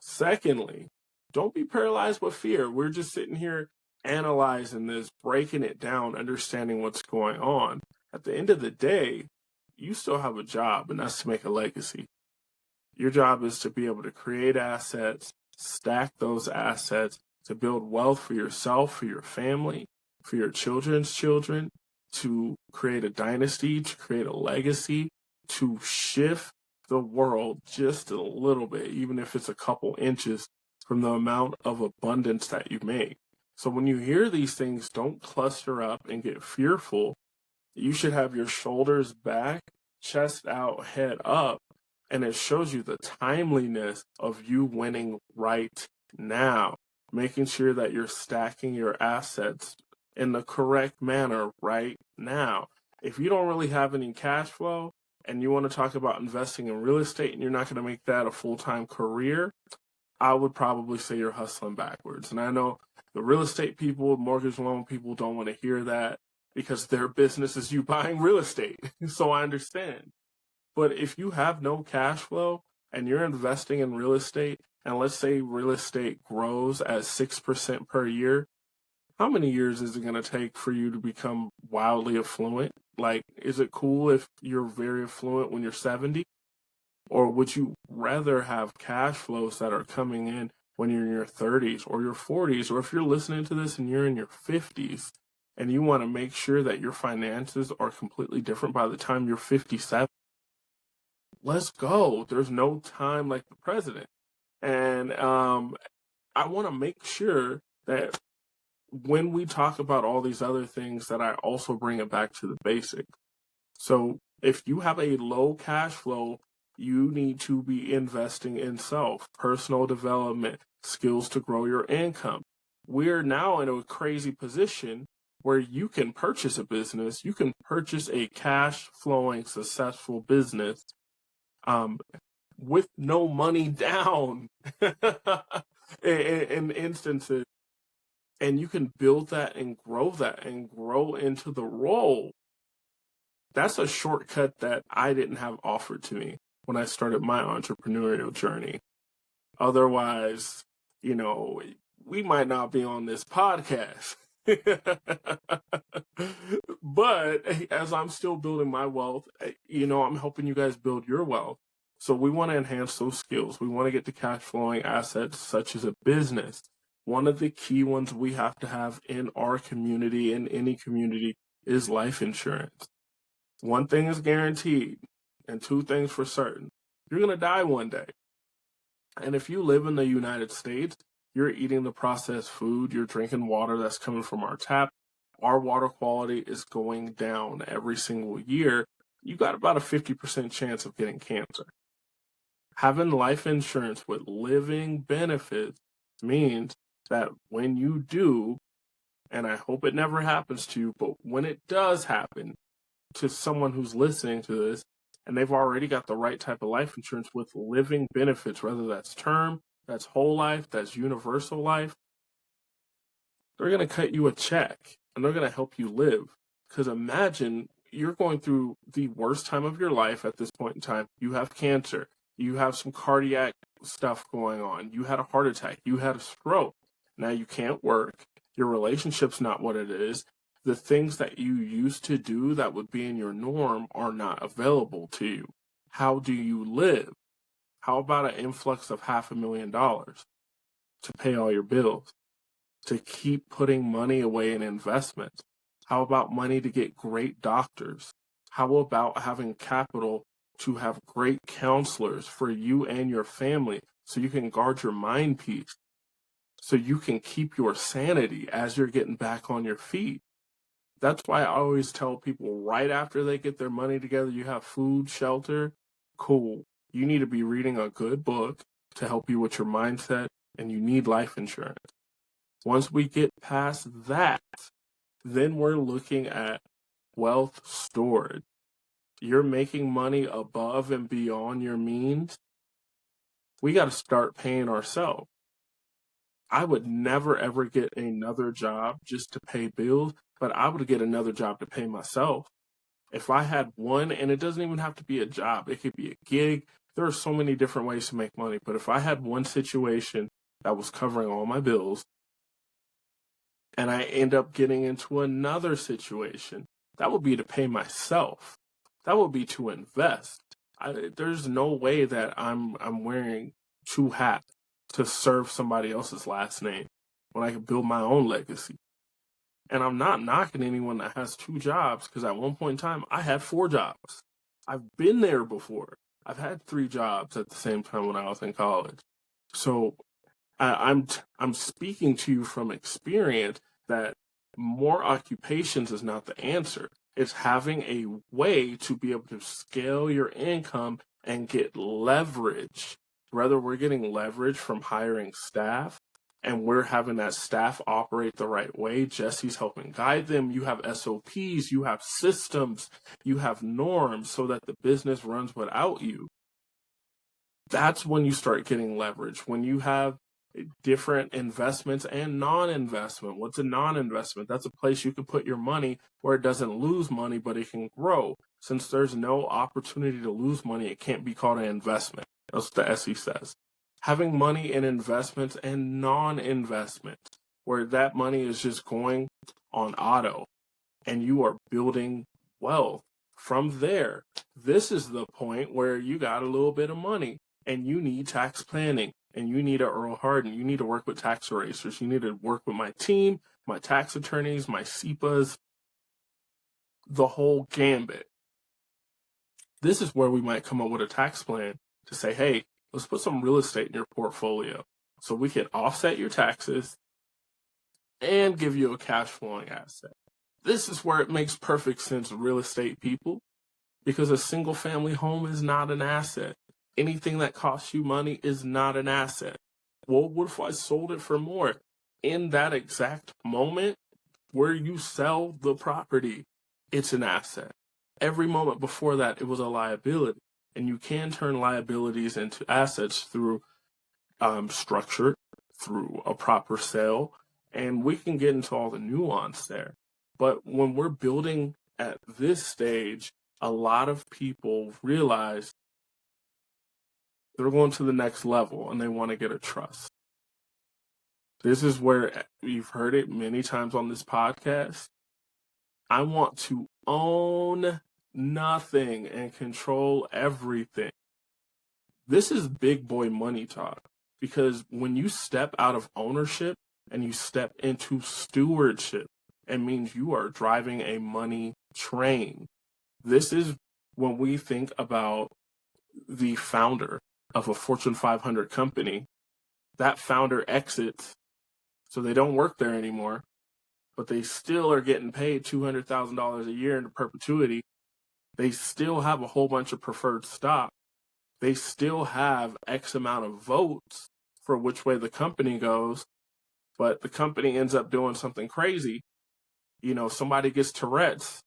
Secondly, don't be paralyzed with fear. We're just sitting here analyzing this, breaking it down, understanding what's going on. At the end of the day, you still have a job, and that's to make a legacy. Your job is to be able to create assets, stack those assets, to build wealth for yourself, for your family, for your children's children, to create a dynasty, to create a legacy, to shift the world just a little bit, even if it's a couple inches from the amount of abundance that you make. So when you hear these things, don't cluster up and get fearful. You should have your shoulders back, chest out, head up, and it shows you the timeliness of you winning right now, making sure that you're stacking your assets in the correct manner right now. If you don't really have any cash flow, and you want to talk about investing in real estate and you're not going to make that a full-time career, I would probably say you're hustling backwards. And I know the real estate people, mortgage loan people don't want to hear that because their business is you buying real estate. So I understand. But if you have no cash flow, and you're investing in real estate, and let's say real estate grows at 6% per year, how many years is it going to take for you to become wildly affluent? Like, is it cool if you're very affluent when you're 70? Or would you rather have cash flows that are coming in when you're in your 30s or your 40s? Or if you're listening to this and you're in your 50s and you want to make sure that your finances are completely different by the time you're 57, let's go. There's no time like the president. And I want to make sure that when we talk about all these other things, that I also bring it back to the basics. So if you have a low cash flow, you need to be investing in self, personal development, skills to grow your income. We're now in a crazy position where you can purchase a business, you can purchase a cash flowing, successful business with no money down in instances. And you can build that and grow into the role. That's a shortcut that I didn't have offered to me when I started my entrepreneurial journey. Otherwise, we might not be on this podcast. But as I'm still building my wealth, I'm helping you guys build your wealth. So we want to enhance those skills. We want to get to cash flowing assets such as a business. One of the key ones we have to have in our community, in any community, is life insurance. One thing is guaranteed, and two things for certain. You're going to die one day. And if you live in the United States, you're eating the processed food, you're drinking water that's coming from our tap. Our water quality is going down every single year. You got about a 50% chance of getting cancer. Having life insurance with living benefits means that when you do, and I hope it never happens to you, but when it does happen to someone who's listening to this, and they've already got the right type of life insurance with living benefits, whether that's term, that's whole life, that's universal life, they're going to cut you a check and they're going to help you live. Because imagine you're going through the worst time of your life at this point in time. You have cancer. You have some cardiac stuff going on. You had a heart attack. You had a stroke. Now you can't work. Your relationship's not what it is. The things that you used to do that would be in your norm are not available to you. How do you live? How about an influx of $500,000 to pay all your bills, to keep putting money away in investments? How about money to get great doctors? How about having capital to have great counselors for you and your family so you can guard your mind peace, so you can keep your sanity as you're getting back on your feet? That's why I always tell people right after they get their money together, you have food, shelter, cool. You need to be reading a good book to help you with your mindset, and you need life insurance. Once we get past that, then we're looking at wealth storage. You're making money above and beyond your means. We got to start paying ourselves. I would never, ever get another job just to pay bills, but I would get another job to pay myself. If I had one, and it doesn't even have to be a job, it could be a gig. There are so many different ways to make money. But if I had one situation that was covering all my bills, and I end up getting into another situation, that would be to pay myself. That would be to invest. There's no way that I'm wearing two hats to serve somebody else's last name when I can build my own legacy. And I'm not knocking anyone that has two jobs, because at one point in time, I had 4 jobs. I've been there before. I've had 3 jobs at the same time when I was in college. So I'm speaking to you from experience that more occupations is not the answer. It's having a way to be able to scale your income and get leverage. Whether we're getting leverage from hiring staff, and we're having that staff operate the right way. Jesse's helping guide them. You have SOPs, you have systems, you have norms so that the business runs without you. That's when you start getting leverage. When you have different investments and non-investment. What's a non-investment? That's a place you can put your money where it doesn't lose money, but it can grow. Since there's no opportunity to lose money, it can't be called an investment. That's what the SE says. Having money in investments and non-investments, where that money is just going on auto and you are building wealth. From there, this is the point where you got a little bit of money and you need tax planning and you need a Earl Harden. You need to work with tax erasers. You need to work with my team, my tax attorneys, my SEPAs, the whole gambit. This is where we might come up with a tax plan to say, hey, let's put some real estate in your portfolio so we can offset your taxes and give you a cash flowing asset. This is where it makes perfect sense, real estate people, because a single family home is not an asset. Anything that costs you money is not an asset. Well, what if I sold it for more? In that exact moment where you sell the property, it's an asset. Every moment before that, it was a liability. And you can turn liabilities into assets through structure, through a proper sale, and we can get into all the nuance there. But when we're building at this stage, a lot of people realize they're going to the next level and they want to get a trust. This is where you've heard it many times on this podcast. I want to own nothing and control everything. This is big boy money talk, because when you step out of ownership and you step into stewardship, it means you are driving a money train. This is when we think about the founder of a Fortune 500 company. That founder exits, so they don't work there anymore, but they still are getting paid $200,000 a year into perpetuity. They still have a whole bunch of preferred stock. They still have X amount of votes for which way the company goes, but the company ends up doing something crazy. You know, somebody gets Tourette's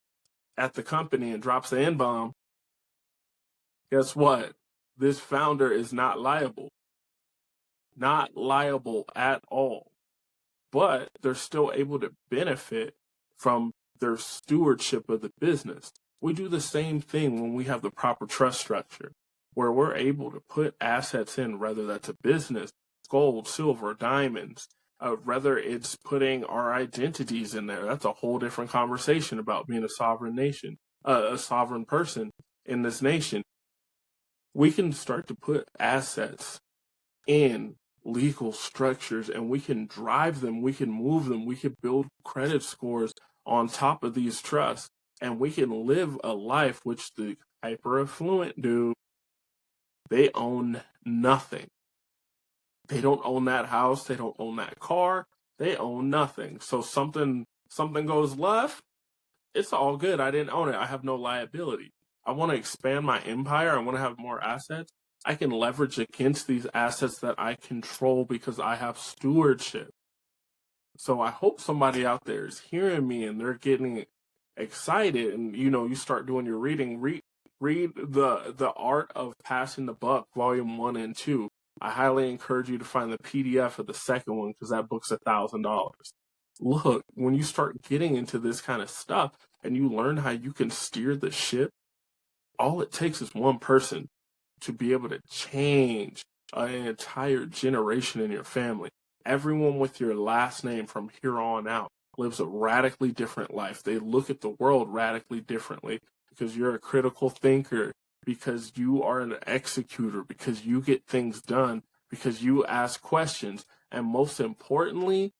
at the company and drops the N-bomb. Guess what? This founder is not liable. Not liable at all. But they're still able to benefit from their stewardship of the business. We do the same thing when we have the proper trust structure, where we're able to put assets in, whether that's a business, gold, silver, diamonds, whether it's putting our identities in there. That's a whole different conversation about being a sovereign nation, a sovereign person in this nation. We can start to put assets in legal structures and we can drive them, we can move them, we can build credit scores on top of these trusts, and we can live a life which the hyper affluent do. They own nothing. They don't own that house, they don't own that car, they own nothing. So something goes left, it's all good. I didn't own it. I have no liability. I want to expand my empire. I want to have more assets. I can leverage against these assets that I control because I have stewardship. So I hope somebody out there is hearing me and they're getting excited, and you start doing your reading. Read the Art of Passing the Buck, Volume 1 and 2. I highly encourage you to find the PDF of the second one because that book's $1,000. Look, when you start getting into this kind of stuff and you learn how you can steer the ship, all it takes is one person to be able to change an entire generation in your family. Everyone with your last name from here on out lives a radically different life. They look at the world radically differently because you're a critical thinker, because you are an executor, because you get things done, because you ask questions, and most importantly,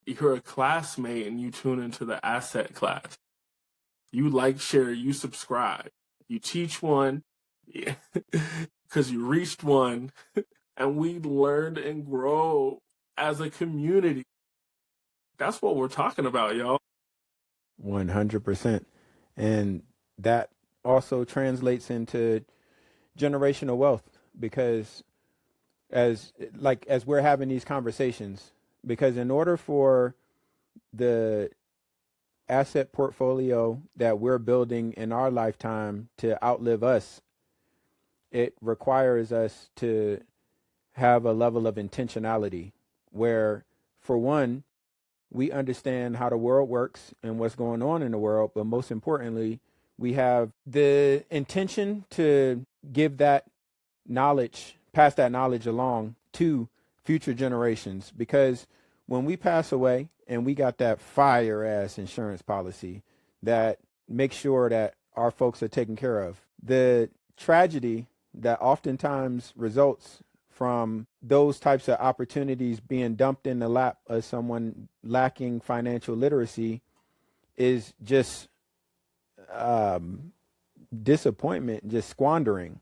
you're a classmate and you tune into the asset class. You like, share, you subscribe. You teach one because you reached one, and we learned and grow as a community. That's what we're talking about, y'all. 100%. And that also translates into generational wealth, because as we're having these conversations, because in order for the asset portfolio that we're building in our lifetime to outlive us, it requires us to have a level of intentionality where, for one, we understand how the world works and what's going on in the world, but most importantly, we have the intention to give that knowledge pass that knowledge along to future generations, because when we pass away and we got that fire ass insurance policy that makes sure that our folks are taken care of, the tragedy that oftentimes results from those types of opportunities being dumped in the lap of someone lacking financial literacy is just disappointment, just squandering.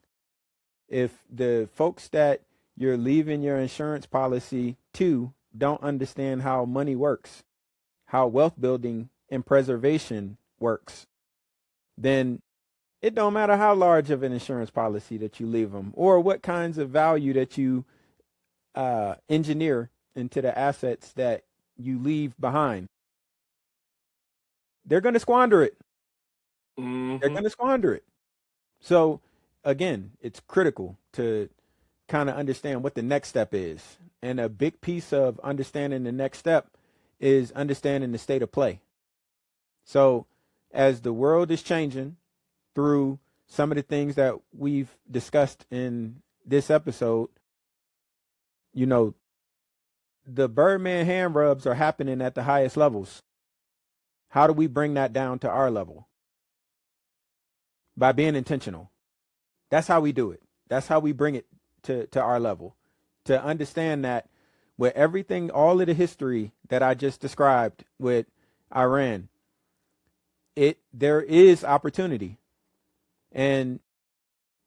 If the folks that you're leaving your insurance policy to don't understand how money works, how wealth building and preservation works, then it don't matter how large of an insurance policy that you leave them or what kinds of value that you engineer into the assets that you leave behind. They're going to squander it. Mm-hmm. They're going to squander it. So again, it's critical to kind of understand what the next step is. And a big piece of understanding the next step is understanding the state of play. So as the world is changing through some of the things that we've discussed in this episode, you know, the Birdman hand rubs are happening at the highest levels. How do we bring that down to our level? By being intentional. That's how we do it. That's how we bring it to our level. To understand that with everything, all of the history that I just described with Iran, there is opportunity. And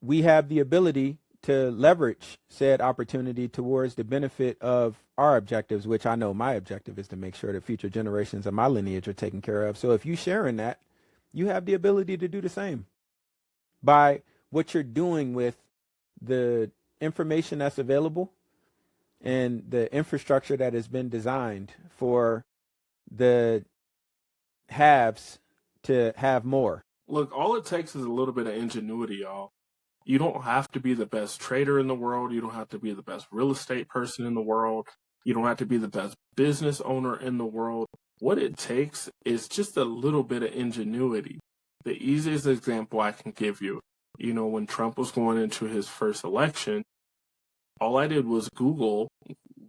we have the ability to leverage said opportunity towards the benefit of our objectives, which I know my objective is to make sure that future generations of my lineage are taken care of. So if you share in that, you have the ability to do the same by what you're doing with the information that's available and the infrastructure that has been designed for the haves to have more. Look, all it takes is a little bit of ingenuity, y'all. You don't have to be the best trader in the world. You don't have to be the best real estate person in the world. You don't have to be the best business owner in the world. What it takes is just a little bit of ingenuity. The easiest example I can give you, when Trump was going into his first election, all I did was Google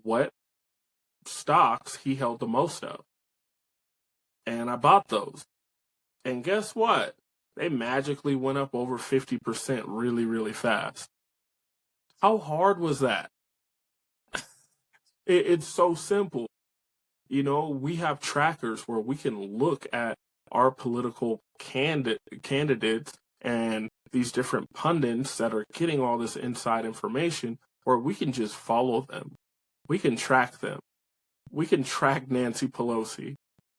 what stocks he held the most of. And I bought those. And guess what? They magically went up over 50% really, really fast. How hard was that? It's so simple. We have trackers where we can look at our political candidates and these different pundits that are getting all this inside information, where we can just follow them. We can track them. We can track Nancy Pelosi.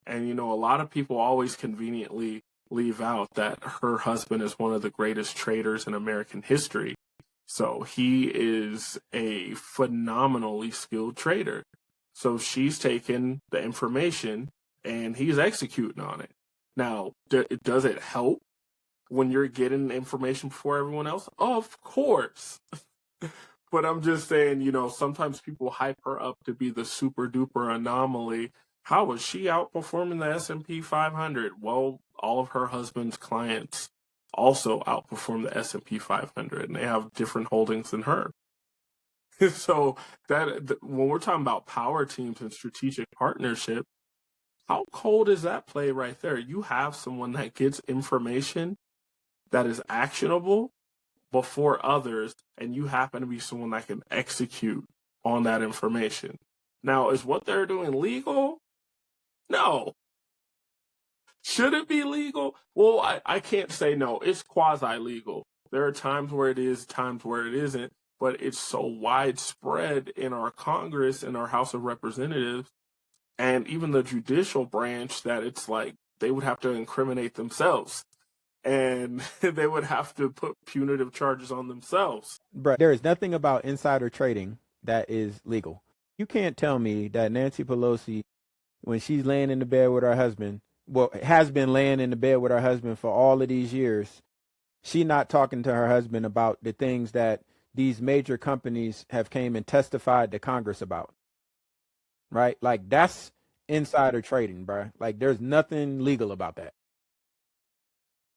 And, a lot of people always conveniently leave out that her husband is one of the greatest traders in American history. So he is a phenomenally skilled trader. So she's taken the information and he's executing on it. Now, does it help when you're getting information before everyone else? Of course. But I'm just saying, sometimes people hype her up to be the super duper anomaly. How was she outperforming the S&P 500? Well, all of her husband's clients also outperform the S&P 500, and they have different holdings than her. So when we're talking about power teams and strategic partnership, how cold is that play right there? You have someone that gets information that is actionable before others, and you happen to be someone that can execute on that information. Now, is what they're doing legal? No. Should it be legal? Well, I can't say no. It's quasi-legal. There are times where it is, times where it isn't, but it's so widespread in our Congress, in our House of Representatives, and even the judicial branch that it's like they would have to incriminate themselves. And they would have to put punitive charges on themselves. But there is nothing about insider trading that is legal. You can't tell me that Nancy Pelosi, when she's laying in the bed with her husband, has been laying in the bed with her husband for all of these years, she not talking to her husband about the things that these major companies have came and testified to Congress about. Right? Like, that's insider trading, bro. Like, there's nothing legal about that.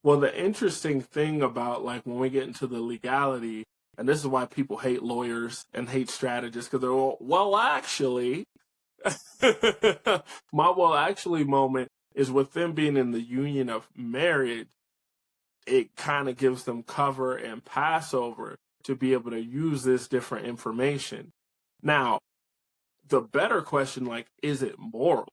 Well, the interesting thing about, like, when we get into the legality And this is why people hate lawyers and hate strategists, because they're all, well, actually, my well, actually moment is with them being in the union of marriage. It kind of gives them cover and passover to be able to use this different information. Now, the better question, like, is it moral?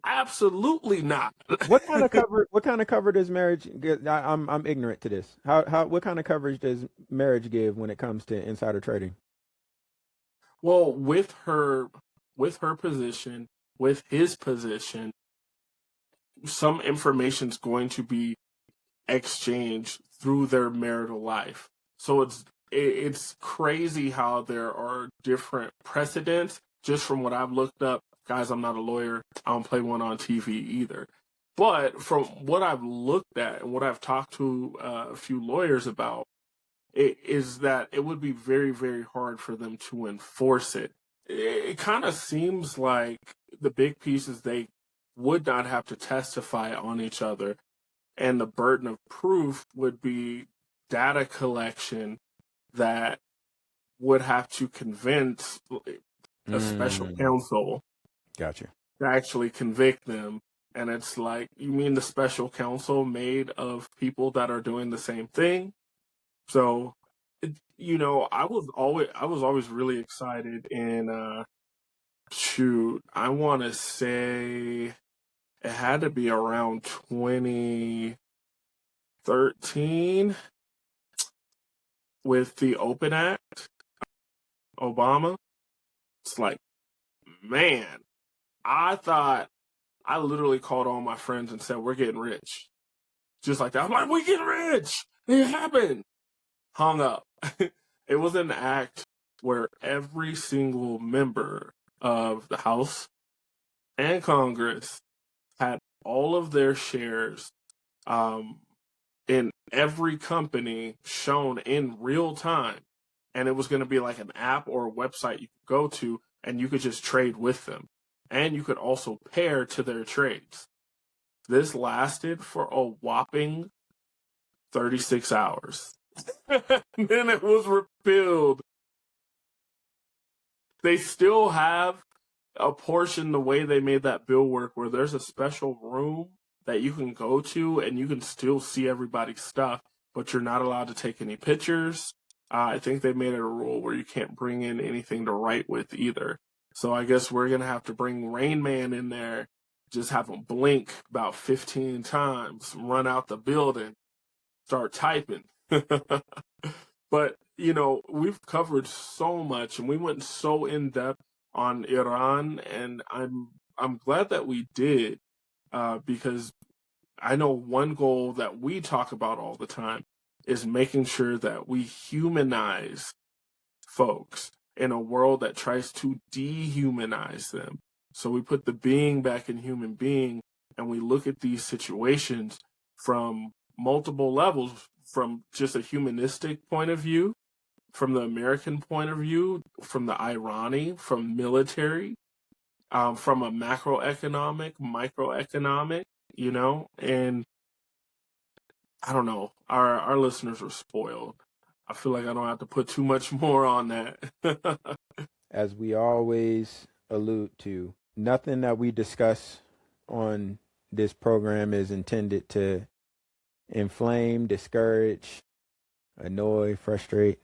Absolutely not. What kind of cover? What kind of cover does marriage get? I'm ignorant to this. What kind of coverage does marriage give when it comes to insider trading? Well, with her position, with his position, some information's going to be exchanged through their marital life. So it's crazy how there are different precedents. Just from what I've looked up, guys, I'm not a lawyer. I don't play one on TV either. But from what I've looked at and what I've talked to a few lawyers about, is that it would be very, very hard for them to enforce it. It kind of seems like the big pieces, they would not have to testify on each other. And the burden of proof would be data collection that would have to convince a special counsel Gotcha. to actually convict them. And it's like, you mean the special counsel made of people that are doing the same thing? So, I was always really excited in, I want to say it had to be around 2013 with the Open Act, Obama. It's like, man, I literally called all my friends and said, we're getting rich. Just like that. I'm like, we're getting rich. It happened. Hung up. It was an act where every single member of the House and Congress had all of their shares in every company shown in real time. And it was going to be like an app or a website you could go to, and you could just trade with them. And you could also pair to their trades. This lasted for a whopping 36 hours. Then it was repealed. They still have a portion, the way they made that bill work, where there's a special room that you can go to and you can still see everybody's stuff, but you're not allowed to take any pictures. I think they made it a rule where you can't bring in anything to write with either. So I guess we're going to have to bring Rain Man in there, just have him blink about 15 times, run out the building, start typing. But, we've covered so much and we went so in depth on Iran, and I'm glad that we did, because I know one goal that we talk about all the time is making sure that we humanize folks in a world that tries to dehumanize them. So we put the being back in human being, and we look at these situations from multiple levels, from just a humanistic point of view, from the American point of view, from the Irani, from military, from a macroeconomic, microeconomic, and I don't know, our listeners were spoiled. I feel like I don't have to put too much more on that. As we always allude to, nothing that we discuss on this program is intended to inflame, discourage, annoy, frustrate.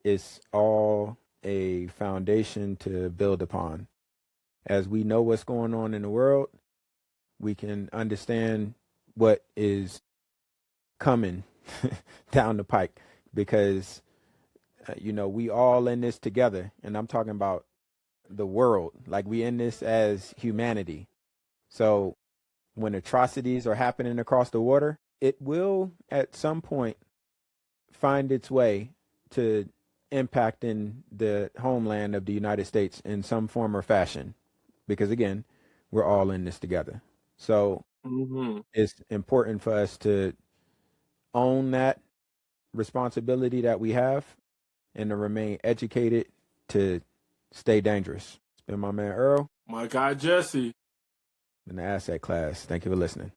It's all a foundation to build upon. As we know what's going on in the world, we can understand what is coming down the pike, because we all in this together, and I'm talking about the world. Like, we in this as humanity. So when atrocities are happening across the water, it will at some point find its way to impacting the homeland of the United States in some form or fashion, because again, we're all in this together. So it's important for us to own that responsibility that we have and to remain educated, to stay dangerous. It's been my man Earl. My guy Jesse. In the asset class. Thank you for listening.